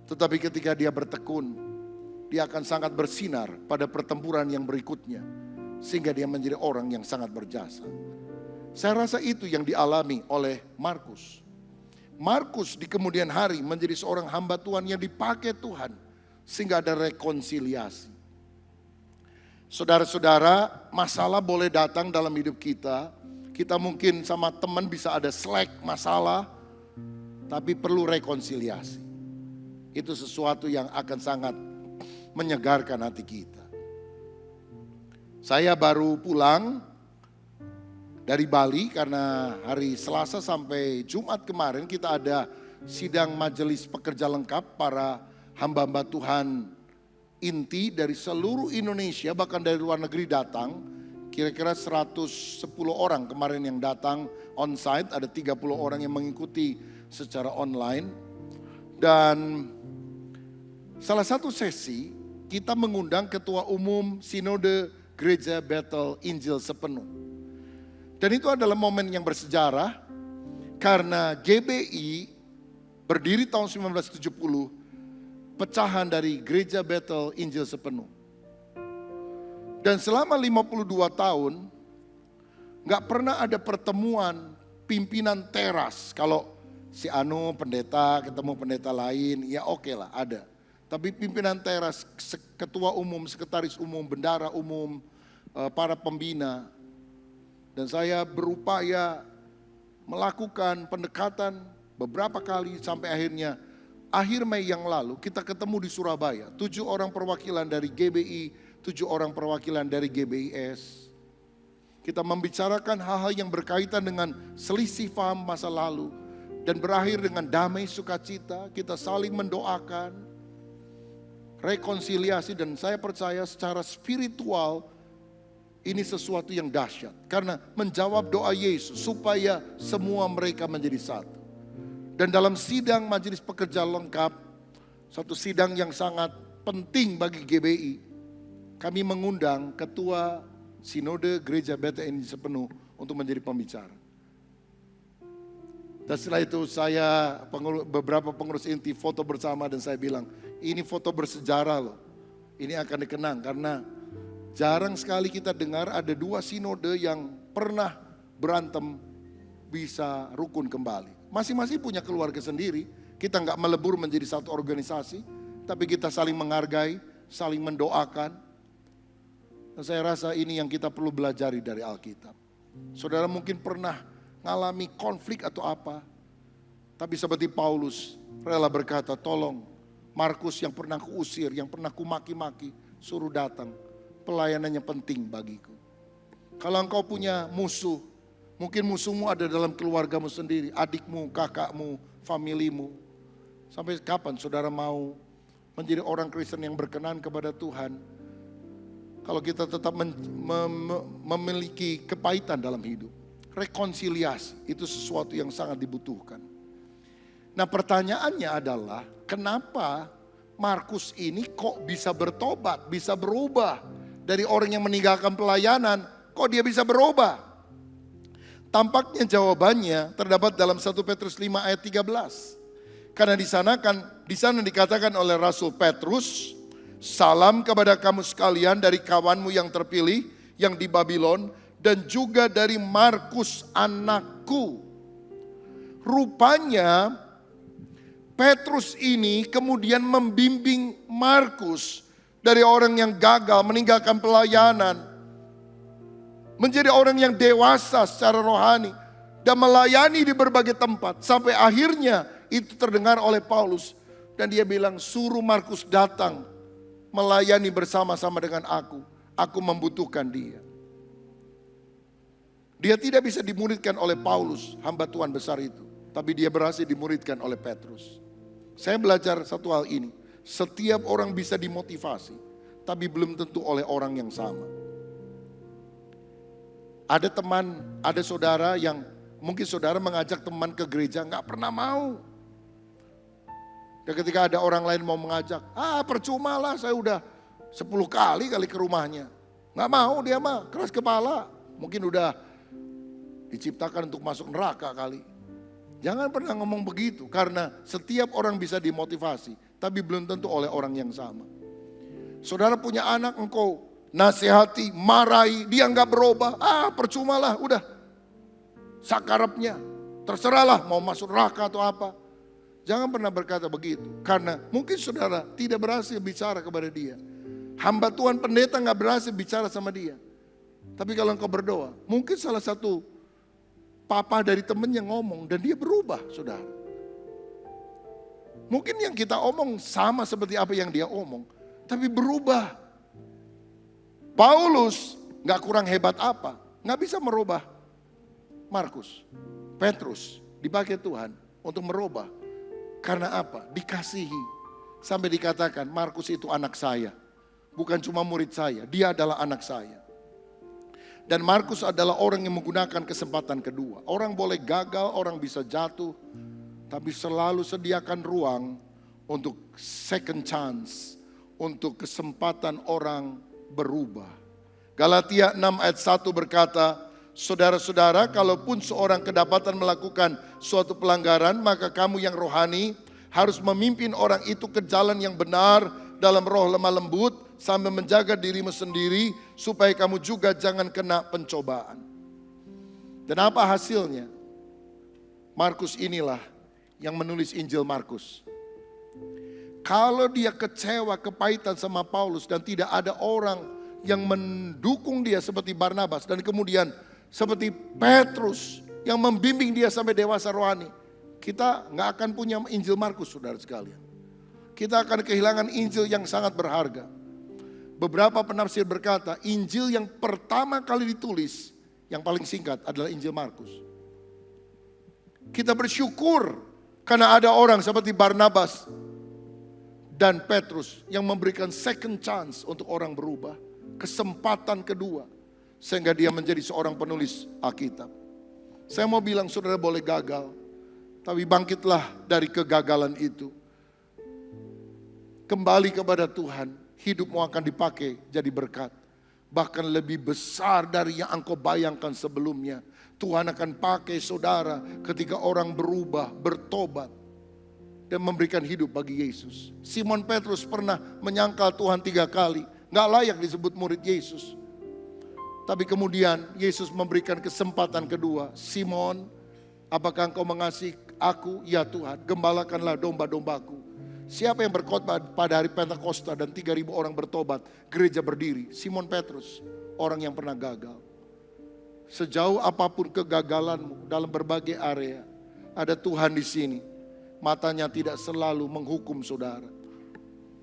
Tetapi ketika dia bertekun, dia akan sangat bersinar pada pertempuran yang berikutnya. Sehingga dia menjadi orang yang sangat berjasa. Saya rasa itu yang dialami oleh Markus. Markus di kemudian hari menjadi seorang hamba Tuhan yang dipakai Tuhan. Sehingga ada rekonsiliasi. Saudara-saudara, masalah boleh datang dalam hidup kita. Kita mungkin sama teman bisa ada slack masalah. Tapi perlu rekonsiliasi. Itu sesuatu yang akan sangat menyegarkan hati kita. Saya baru pulang dari Bali karena hari Selasa sampai Jumat kemarin kita ada sidang majelis pekerja lengkap para hamba-hamba Tuhan inti dari seluruh Indonesia, bahkan dari luar negeri datang. Kira-kira 110 orang kemarin yang datang on site, ada 30 orang yang mengikuti secara online. Dan salah satu sesi kita mengundang Ketua Umum Sinode Gereja Bethel Injil Sepenuh. Dan itu adalah momen yang bersejarah karena GBI berdiri tahun 1970, pecahan dari Gereja Bethel Injil Sepenuh. Dan selama 52 tahun gak pernah ada pertemuan pimpinan teras. Kalau si Anu pendeta ketemu pendeta lain, ya oke lah ada. Tapi pimpinan teras, ketua umum, sekretaris umum, bendara umum, para pembina. Dan saya berupaya melakukan pendekatan beberapa kali sampai akhirnya akhir Mei yang lalu kita ketemu di Surabaya. 7 orang perwakilan dari GBI, 7 orang perwakilan dari GBIS. Kita membicarakan hal-hal yang berkaitan dengan selisih paham masa lalu. Dan berakhir dengan damai sukacita, kita saling mendoakan. Rekonsiliasi, dan saya percaya secara spiritual ini sesuatu yang dahsyat. Karena menjawab doa Yesus supaya semua mereka menjadi satu. Dan dalam sidang majelis pekerja lengkap, satu sidang yang sangat penting bagi GBI, kami mengundang Ketua Sinode Gereja Bethel Injil Sepenuh untuk menjadi pembicara. Dan setelah itu beberapa pengurus inti foto bersama dan saya bilang, ini foto bersejarah loh. Ini akan dikenang karena jarang sekali kita dengar ada 2 sinode yang pernah berantem bisa rukun kembali. Masing-masing punya keluarga sendiri. Kita nggak melebur menjadi satu organisasi, tapi kita saling menghargai, saling mendoakan. Dan saya rasa ini yang kita perlu belajari dari Alkitab. Saudara mungkin pernah ngalami konflik atau apa. Tapi seperti Paulus rela berkata, tolong Markus yang pernah kuusir, yang pernah kumaki-maki, suruh datang. Pelayanannya penting bagiku. Kalau engkau punya musuh, mungkin musuhmu ada dalam keluargamu sendiri, adikmu, kakakmu, familimu. Sampai kapan saudara mau menjadi orang Kristen yang berkenan kepada Tuhan? Kalau kita tetap memiliki kepahitan dalam hidup. Rekonsiliasi itu sesuatu yang sangat dibutuhkan. Nah pertanyaannya adalah kenapa Markus ini kok bisa bertobat, bisa berubah. Dari orang yang meninggalkan pelayanan, kok dia bisa berubah? Tampaknya jawabannya terdapat dalam 1 Petrus 5 ayat 13. Karena di sana dikatakan oleh Rasul Petrus, salam kepada kamu sekalian dari kawanmu yang terpilih yang di Babylon dan juga dari Markus anakku. Rupanya Petrus ini kemudian membimbing Markus dari orang yang gagal meninggalkan pelayanan, menjadi orang yang dewasa secara rohani dan melayani di berbagai tempat. Sampai akhirnya itu terdengar oleh Paulus dan dia bilang, suruh Markus datang melayani bersama-sama dengan aku. Aku membutuhkan dia. Dia tidak bisa dimuridkan oleh Paulus, hamba Tuhan besar itu. Tapi dia berhasil dimuridkan oleh Petrus. Saya belajar satu hal ini. Setiap orang bisa dimotivasi, tapi belum tentu oleh orang yang sama. Ada teman, ada saudara yang mungkin saudara mengajak teman ke gereja, gak pernah mau. Dan ketika ada orang lain mau mengajak, percuma lah, saya udah 10 kali ke rumahnya. Gak mau dia mah, keras kepala. Mungkin udah diciptakan untuk masuk neraka kali. Jangan pernah ngomong begitu, karena setiap orang bisa dimotivasi, tapi belum tentu oleh orang yang sama. Saudara punya anak, engkau nasihati, marahi, dia gak berubah. Percuma lah, udah. Sakarapnya, terserahlah mau masuk neraka atau apa. Jangan pernah berkata begitu, karena mungkin saudara tidak berhasil bicara kepada dia. Hamba Tuhan pendeta gak berhasil bicara sama dia. Tapi kalau engkau berdoa, mungkin salah satu papa dari temennya ngomong dan dia berubah, saudara. Mungkin yang kita omong sama seperti apa yang dia omong, tapi berubah. Paulus gak kurang hebat apa, gak bisa merubah Markus. Petrus dipakai Tuhan untuk merubah. Karena apa? Dikasihi. Sampai dikatakan Markus itu anak saya. Bukan cuma murid saya, dia adalah anak saya. Dan Markus adalah orang yang menggunakan kesempatan kedua. Orang boleh gagal, orang bisa jatuh, tapi selalu sediakan ruang untuk second chance, untuk kesempatan orang berubah. Galatia 6 ayat 1 berkata, saudara-saudara, kalaupun seorang kedapatan melakukan suatu pelanggaran, maka kamu yang rohani harus memimpin orang itu ke jalan yang benar dalam roh lemah lembut, sambil menjaga dirimu sendiri supaya kamu juga jangan kena pencobaan. Dan apa hasilnya? Markus inilah yang menulis Injil Markus. Kalau dia kecewa, kepahitan sama Paulus dan tidak ada orang yang mendukung dia seperti Barnabas dan kemudian seperti Petrus yang membimbing dia sampai dewasa rohani, kita nggak akan punya Injil Markus, saudara sekalian. Kita akan kehilangan Injil yang sangat berharga. Beberapa penafsir berkata, Injil yang pertama kali ditulis, yang paling singkat adalah Injil Markus. Kita bersyukur karena ada orang seperti Barnabas dan Petrus yang memberikan second chance untuk orang berubah. Kesempatan kedua, sehingga dia menjadi seorang penulis Alkitab. Saya mau bilang saudara boleh gagal, tapi bangkitlah dari kegagalan itu. Kembali kepada Tuhan, hidupmu akan dipakai jadi berkat. Bahkan lebih besar dari yang engkau bayangkan sebelumnya. Tuhan akan pakai saudara ketika orang berubah, bertobat, dan memberikan hidup bagi Yesus. Simon Petrus pernah menyangkal Tuhan 3 kali. Gak layak disebut murid Yesus. Tapi kemudian Yesus memberikan kesempatan kedua. Simon, apakah engkau mengasihi aku? Ya Tuhan, gembalakanlah domba-dombaku. Siapa yang berkhotbah pada hari Pentakosta dan 3.000 orang bertobat, gereja berdiri? Simon Petrus, orang yang pernah gagal. Sejauh apapun kegagalanmu dalam berbagai area, ada Tuhan di sini. Matanya tidak selalu menghukum saudara.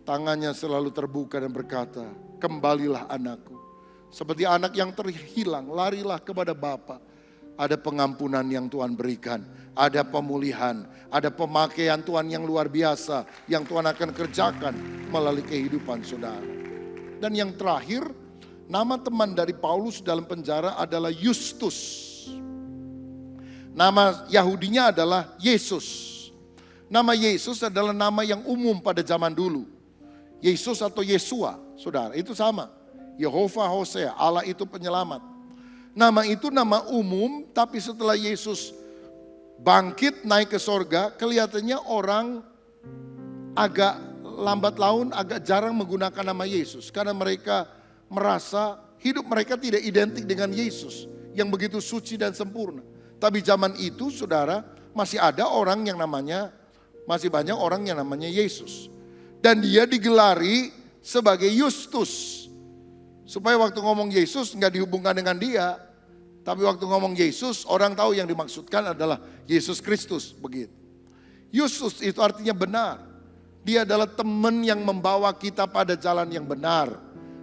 Tangannya selalu terbuka dan berkata, kembalilah anakku. Seperti anak yang terhilang, larilah kepada Bapa. Ada pengampunan yang Tuhan berikan, ada pemulihan, ada pemakaian Tuhan yang luar biasa yang Tuhan akan kerjakan melalui kehidupan saudara. Dan yang terakhir, nama teman dari Paulus dalam penjara adalah Justus. Nama Yahudinya adalah Yesus. Nama Yesus adalah nama yang umum pada zaman dulu. Yesus atau Yesua, saudara, itu sama. Yehova Hosea, Allah itu penyelamat. Nama itu nama umum, tapi setelah Yesus bangkit naik ke sorga, kelihatannya orang agak lambat laun, agak jarang menggunakan nama Yesus. Karena mereka merasa hidup mereka tidak identik dengan Yesus yang begitu suci dan sempurna. Tapi zaman itu saudara, masih ada orang yang namanya, masih banyak orang yang namanya Yesus. Dan dia digelari sebagai Yustus. Supaya waktu ngomong Yesus nggak dihubungkan dengan dia. Tapi waktu ngomong Yesus, orang tahu yang dimaksudkan adalah Yesus Kristus, begitu. Yustus itu artinya benar. Dia adalah teman yang membawa kita pada jalan yang benar.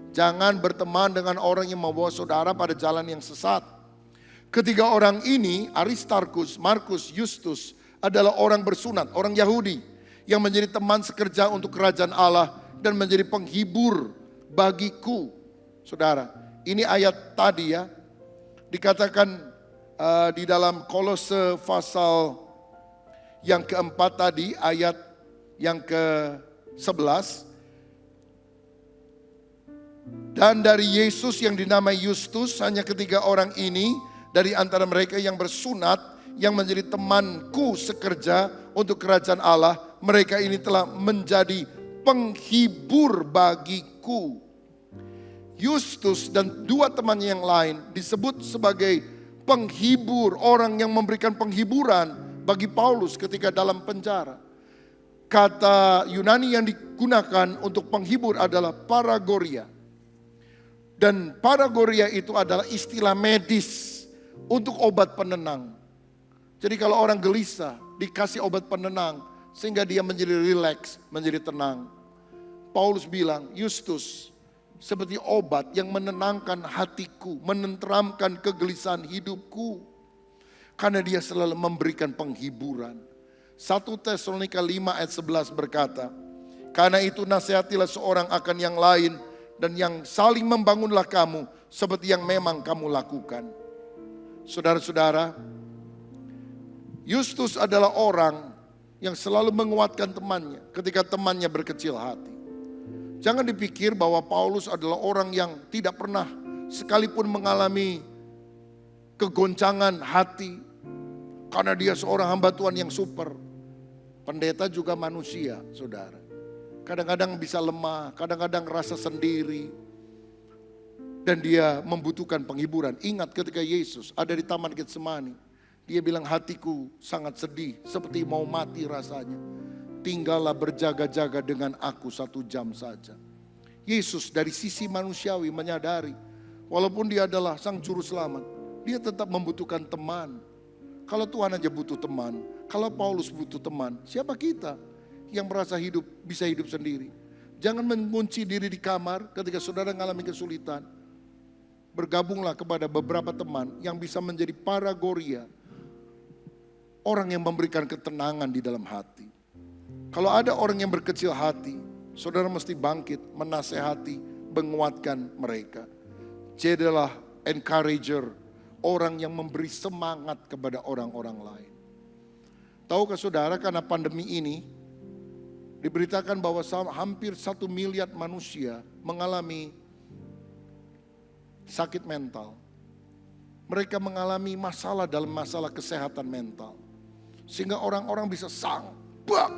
Jangan berteman dengan orang yang membawa saudara pada jalan yang sesat. Ketiga orang ini, Aristarkus, Markus, Justus, adalah orang bersunat, orang Yahudi, yang menjadi teman sekerja untuk kerajaan Allah dan menjadi penghibur bagiku. Saudara, ini ayat tadi ya, dikatakan di dalam Kolose pasal yang keempat tadi, ayat yang ke-11. Dan dari Yesus yang dinamai Justus, hanya ketiga orang ini dari antara mereka yang bersunat, yang menjadi temanku sekerja untuk kerajaan Allah, mereka ini telah menjadi penghibur bagiku. Justus dan dua temannya yang lain disebut sebagai penghibur, orang yang memberikan penghiburan bagi Paulus ketika dalam penjara. Kata Yunani yang digunakan untuk penghibur adalah paragoria. Dan paragoria itu adalah istilah medis untuk obat penenang. Jadi kalau orang gelisah dikasih obat penenang sehingga dia menjadi rileks, menjadi tenang. Paulus bilang, Justus seperti obat yang menenangkan hatiku, menenteramkan kegelisahan hidupku. Karena dia selalu memberikan penghiburan. 1 Tesalonika 5 ayat 11 berkata, karena itu nasihatilah seorang akan yang lain, dan yang saling membangunlah kamu seperti yang memang kamu lakukan. Saudara-saudara, Justus adalah orang yang selalu menguatkan temannya ketika temannya berkecil hati. Jangan dipikir bahwa Paulus adalah orang yang tidak pernah sekalipun mengalami kegoncangan hati karena dia seorang hamba Tuhan yang super. Pendeta juga manusia, saudara. Kadang-kadang bisa lemah, kadang-kadang rasa sendiri. Dan dia membutuhkan penghiburan. Ingat ketika Yesus ada di Taman Getsemani, dia bilang hatiku sangat sedih, seperti mau mati rasanya. Tinggallah berjaga-jaga dengan aku 1 jam saja. Yesus dari sisi manusiawi menyadari, walaupun dia adalah sang juru selamat, dia tetap membutuhkan teman. Kalau Tuhan aja butuh teman, kalau Paulus butuh teman, siapa kita yang merasa bisa hidup sendiri? Jangan mengunci diri di kamar ketika saudara mengalami kesulitan. Bergabunglah kepada beberapa teman yang bisa menjadi paragoria, orang yang memberikan ketenangan di dalam hati. Kalau ada orang yang berkecil hati, saudara mesti bangkit, menasehati, menguatkan mereka. Jadilah encourager, orang yang memberi semangat kepada orang-orang lain. Tahukah saudara, karena pandemi ini diberitakan bahwa hampir 1 miliar manusia mengalami sakit mental. Mereka mengalami masalah dalam masalah kesehatan mental. Sehingga orang-orang bisa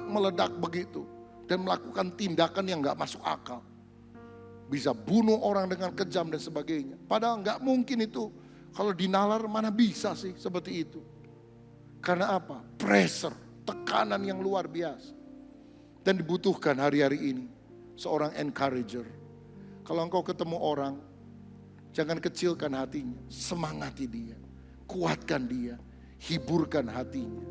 meledak begitu dan melakukan tindakan yang gak masuk akal. Bisa bunuh orang dengan kejam dan sebagainya. Padahal gak mungkin itu. Kalau dinalar mana bisa sih seperti itu. Karena apa? Pressure, tekanan yang luar biasa. Dan dibutuhkan hari-hari ini seorang encourager. Kalau engkau ketemu orang, jangan kecilkan hatinya, semangati dia, kuatkan dia, hiburkan hatinya.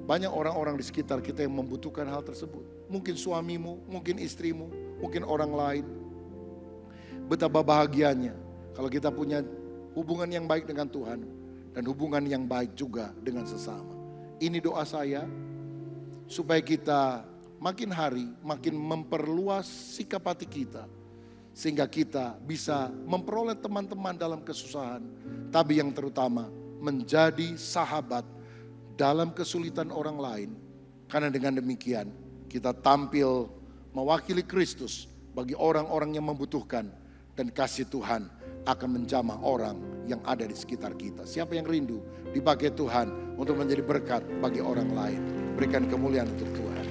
Banyak orang-orang di sekitar kita yang membutuhkan hal tersebut. Mungkin suamimu, mungkin istrimu, mungkin orang lain. Betapa bahagianya kalau kita punya hubungan yang baik dengan Tuhan dan hubungan yang baik juga dengan sesama. Ini doa saya supaya kita makin hari makin memperluas sikap hati kita. Sehingga kita bisa memperoleh teman-teman dalam kesusahan. Tapi yang terutama menjadi sahabat dalam kesulitan orang lain. Karena dengan demikian kita tampil mewakili Kristus bagi orang-orang yang membutuhkan, dan kasih Tuhan akan menjamah orang yang ada di sekitar kita. Siapa yang rindu dipakai Tuhan untuk menjadi berkat bagi orang lain? Berikan kemuliaan untuk Tuhan.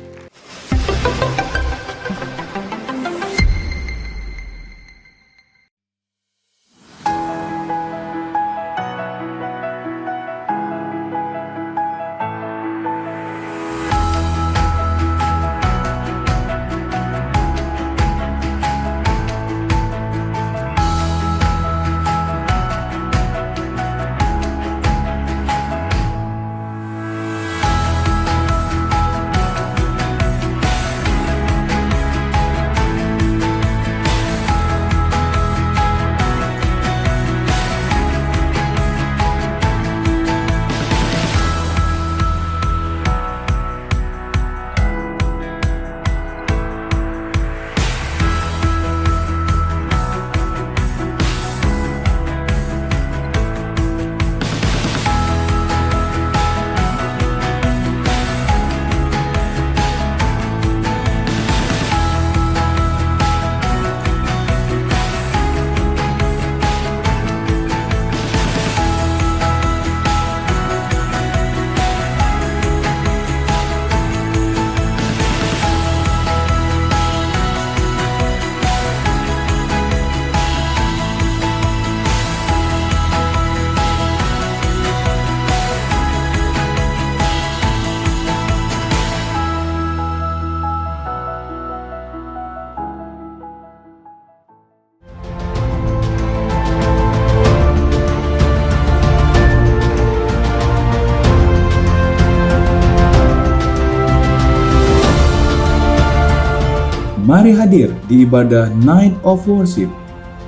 Mari hadir di ibadah Night of Worship.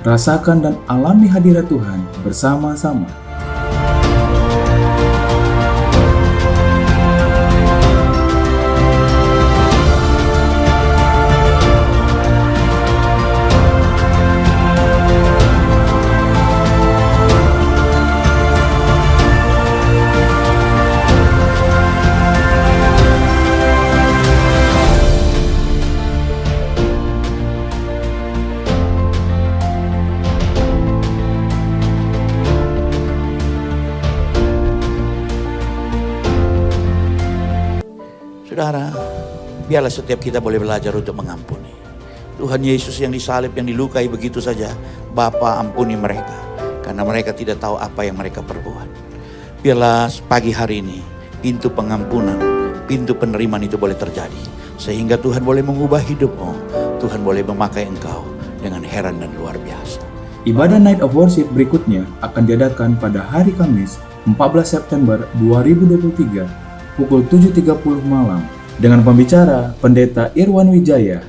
Rasakan dan alami hadirat Tuhan bersama-sama. Saudara, biarlah setiap kita boleh belajar untuk mengampuni. Tuhan Yesus yang disalib, yang dilukai begitu saja. Bapa, ampuni mereka, karena mereka tidak tahu apa yang mereka perbuat. Biarlah pagi hari ini, pintu pengampunan, pintu penerimaan itu boleh terjadi. Sehingga Tuhan boleh mengubah hidupmu. Tuhan boleh memakai engkau dengan heran dan luar biasa. Ibadah Night of Worship berikutnya akan diadakan pada hari Kamis 14 September 2023 pukul 7.30 malam dengan pembicara Pendeta Irwan Wijaya.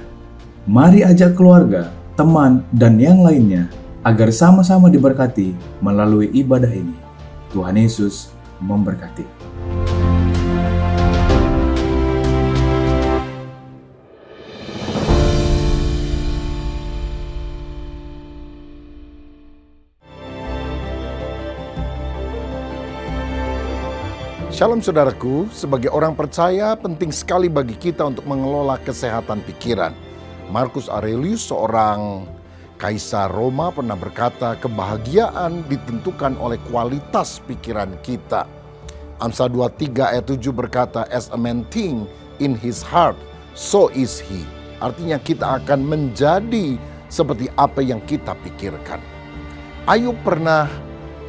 Mari ajak keluarga, teman, dan yang lainnya agar sama-sama diberkati melalui ibadah ini. Tuhan Yesus memberkati. Shalom saudaraku, sebagai orang percaya penting sekali bagi kita untuk mengelola kesehatan pikiran. Marcus Aurelius, seorang kaisar Roma, pernah berkata, kebahagiaan ditentukan oleh kualitas pikiran kita. Amsal 23 ayat 7 berkata, as a man think in his heart, so is he. Artinya kita akan menjadi seperti apa yang kita pikirkan. Ayub pernah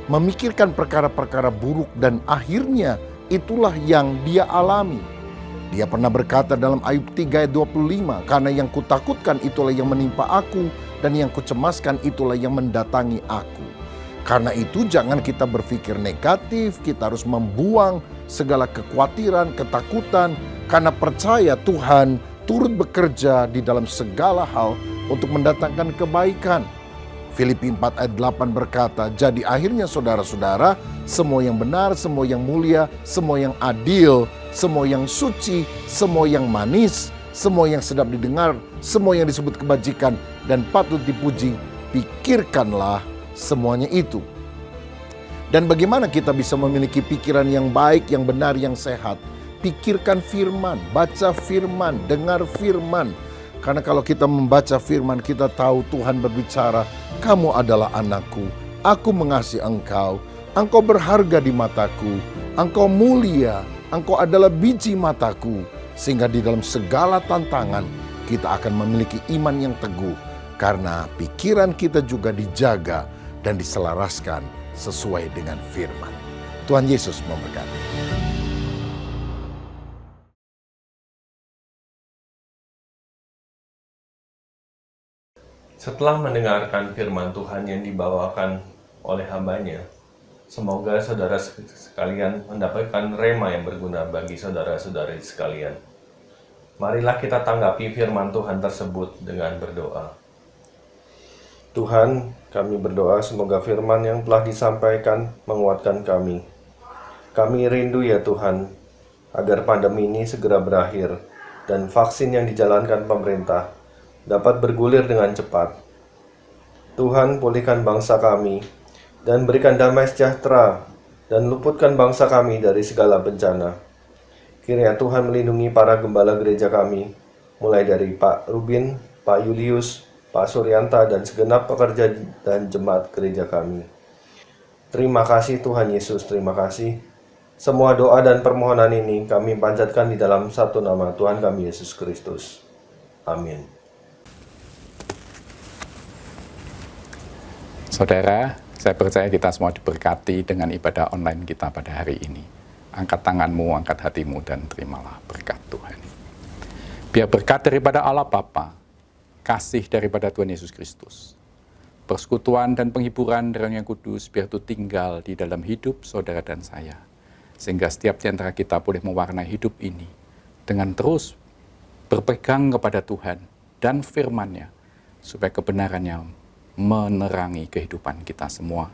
memikirkan perkara-perkara buruk dan akhirnya itulah yang dia alami. Dia pernah berkata dalam Ayub 3 ayat 25, karena yang kutakutkan itulah yang menimpa aku, dan yang kucemaskan itulah yang mendatangi aku. Karena itu jangan kita berpikir negatif, kita harus membuang segala kekhawatiran, ketakutan, karena percaya Tuhan turut bekerja di dalam segala hal untuk mendatangkan kebaikan. Filipi 4 ayat 8 berkata, jadi akhirnya saudara-saudara, semua yang benar, semua yang mulia, semua yang adil, semua yang suci, semua yang manis, semua yang sedap didengar, semua yang disebut kebajikan dan patut dipuji, pikirkanlah semuanya itu. Dan bagaimana kita bisa memiliki pikiran yang baik, yang benar, yang sehat? Pikirkan firman, baca firman, dengar firman. Karena kalau kita membaca firman, kita tahu Tuhan berbicara, kamu adalah anakku, aku mengasihi engkau, engkau berharga di mataku, engkau mulia, engkau adalah biji mataku. Sehingga di dalam segala tantangan, kita akan memiliki iman yang teguh. Karena pikiran kita juga dijaga dan diselaraskan sesuai dengan firman. Tuhan Yesus memberkati. Setelah mendengarkan firman Tuhan yang dibawakan oleh hamba-Nya, semoga saudara sekalian mendapatkan rema yang berguna bagi saudara-saudari sekalian. Marilah kita tanggapi firman Tuhan tersebut dengan berdoa. Tuhan, kami berdoa semoga firman yang telah disampaikan menguatkan kami. Kami rindu ya Tuhan, agar pandemi ini segera berakhir dan vaksin yang dijalankan pemerintah dapat bergulir dengan cepat. Tuhan, pulihkan bangsa kami dan berikan damai sejahtera dan luputkan bangsa kami dari segala bencana. Kiranya Tuhan melindungi para gembala gereja kami, mulai dari Pak Rubin, Pak Julius, Pak Suryanta, dan segenap pekerja dan jemaat gereja kami. Terima kasih Tuhan Yesus, terima kasih. Semua doa dan permohonan ini kami panjatkan di dalam satu nama Tuhan kami Yesus Kristus. Amin. Saudara, saya percaya kita semua diberkati dengan ibadah online kita pada hari ini. Angkat tanganmu, angkat hatimu, dan terimalah berkat Tuhan. Biar berkat daripada Allah Bapa, kasih daripada Tuhan Yesus Kristus, persekutuan dan penghiburan dari Roh yang Kudus, biar itu tinggal di dalam hidup saudara dan saya. Sehingga setiap di antara kita boleh mewarnai hidup ini dengan terus berpegang kepada Tuhan dan firman-Nya, supaya kebenarannya menerangi kehidupan kita semua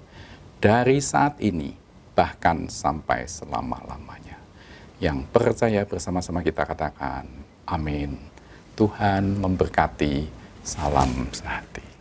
dari saat ini bahkan sampai selama-lamanya. Yang percaya bersama-sama kita katakan amin. Tuhan memberkati. Salam sehati.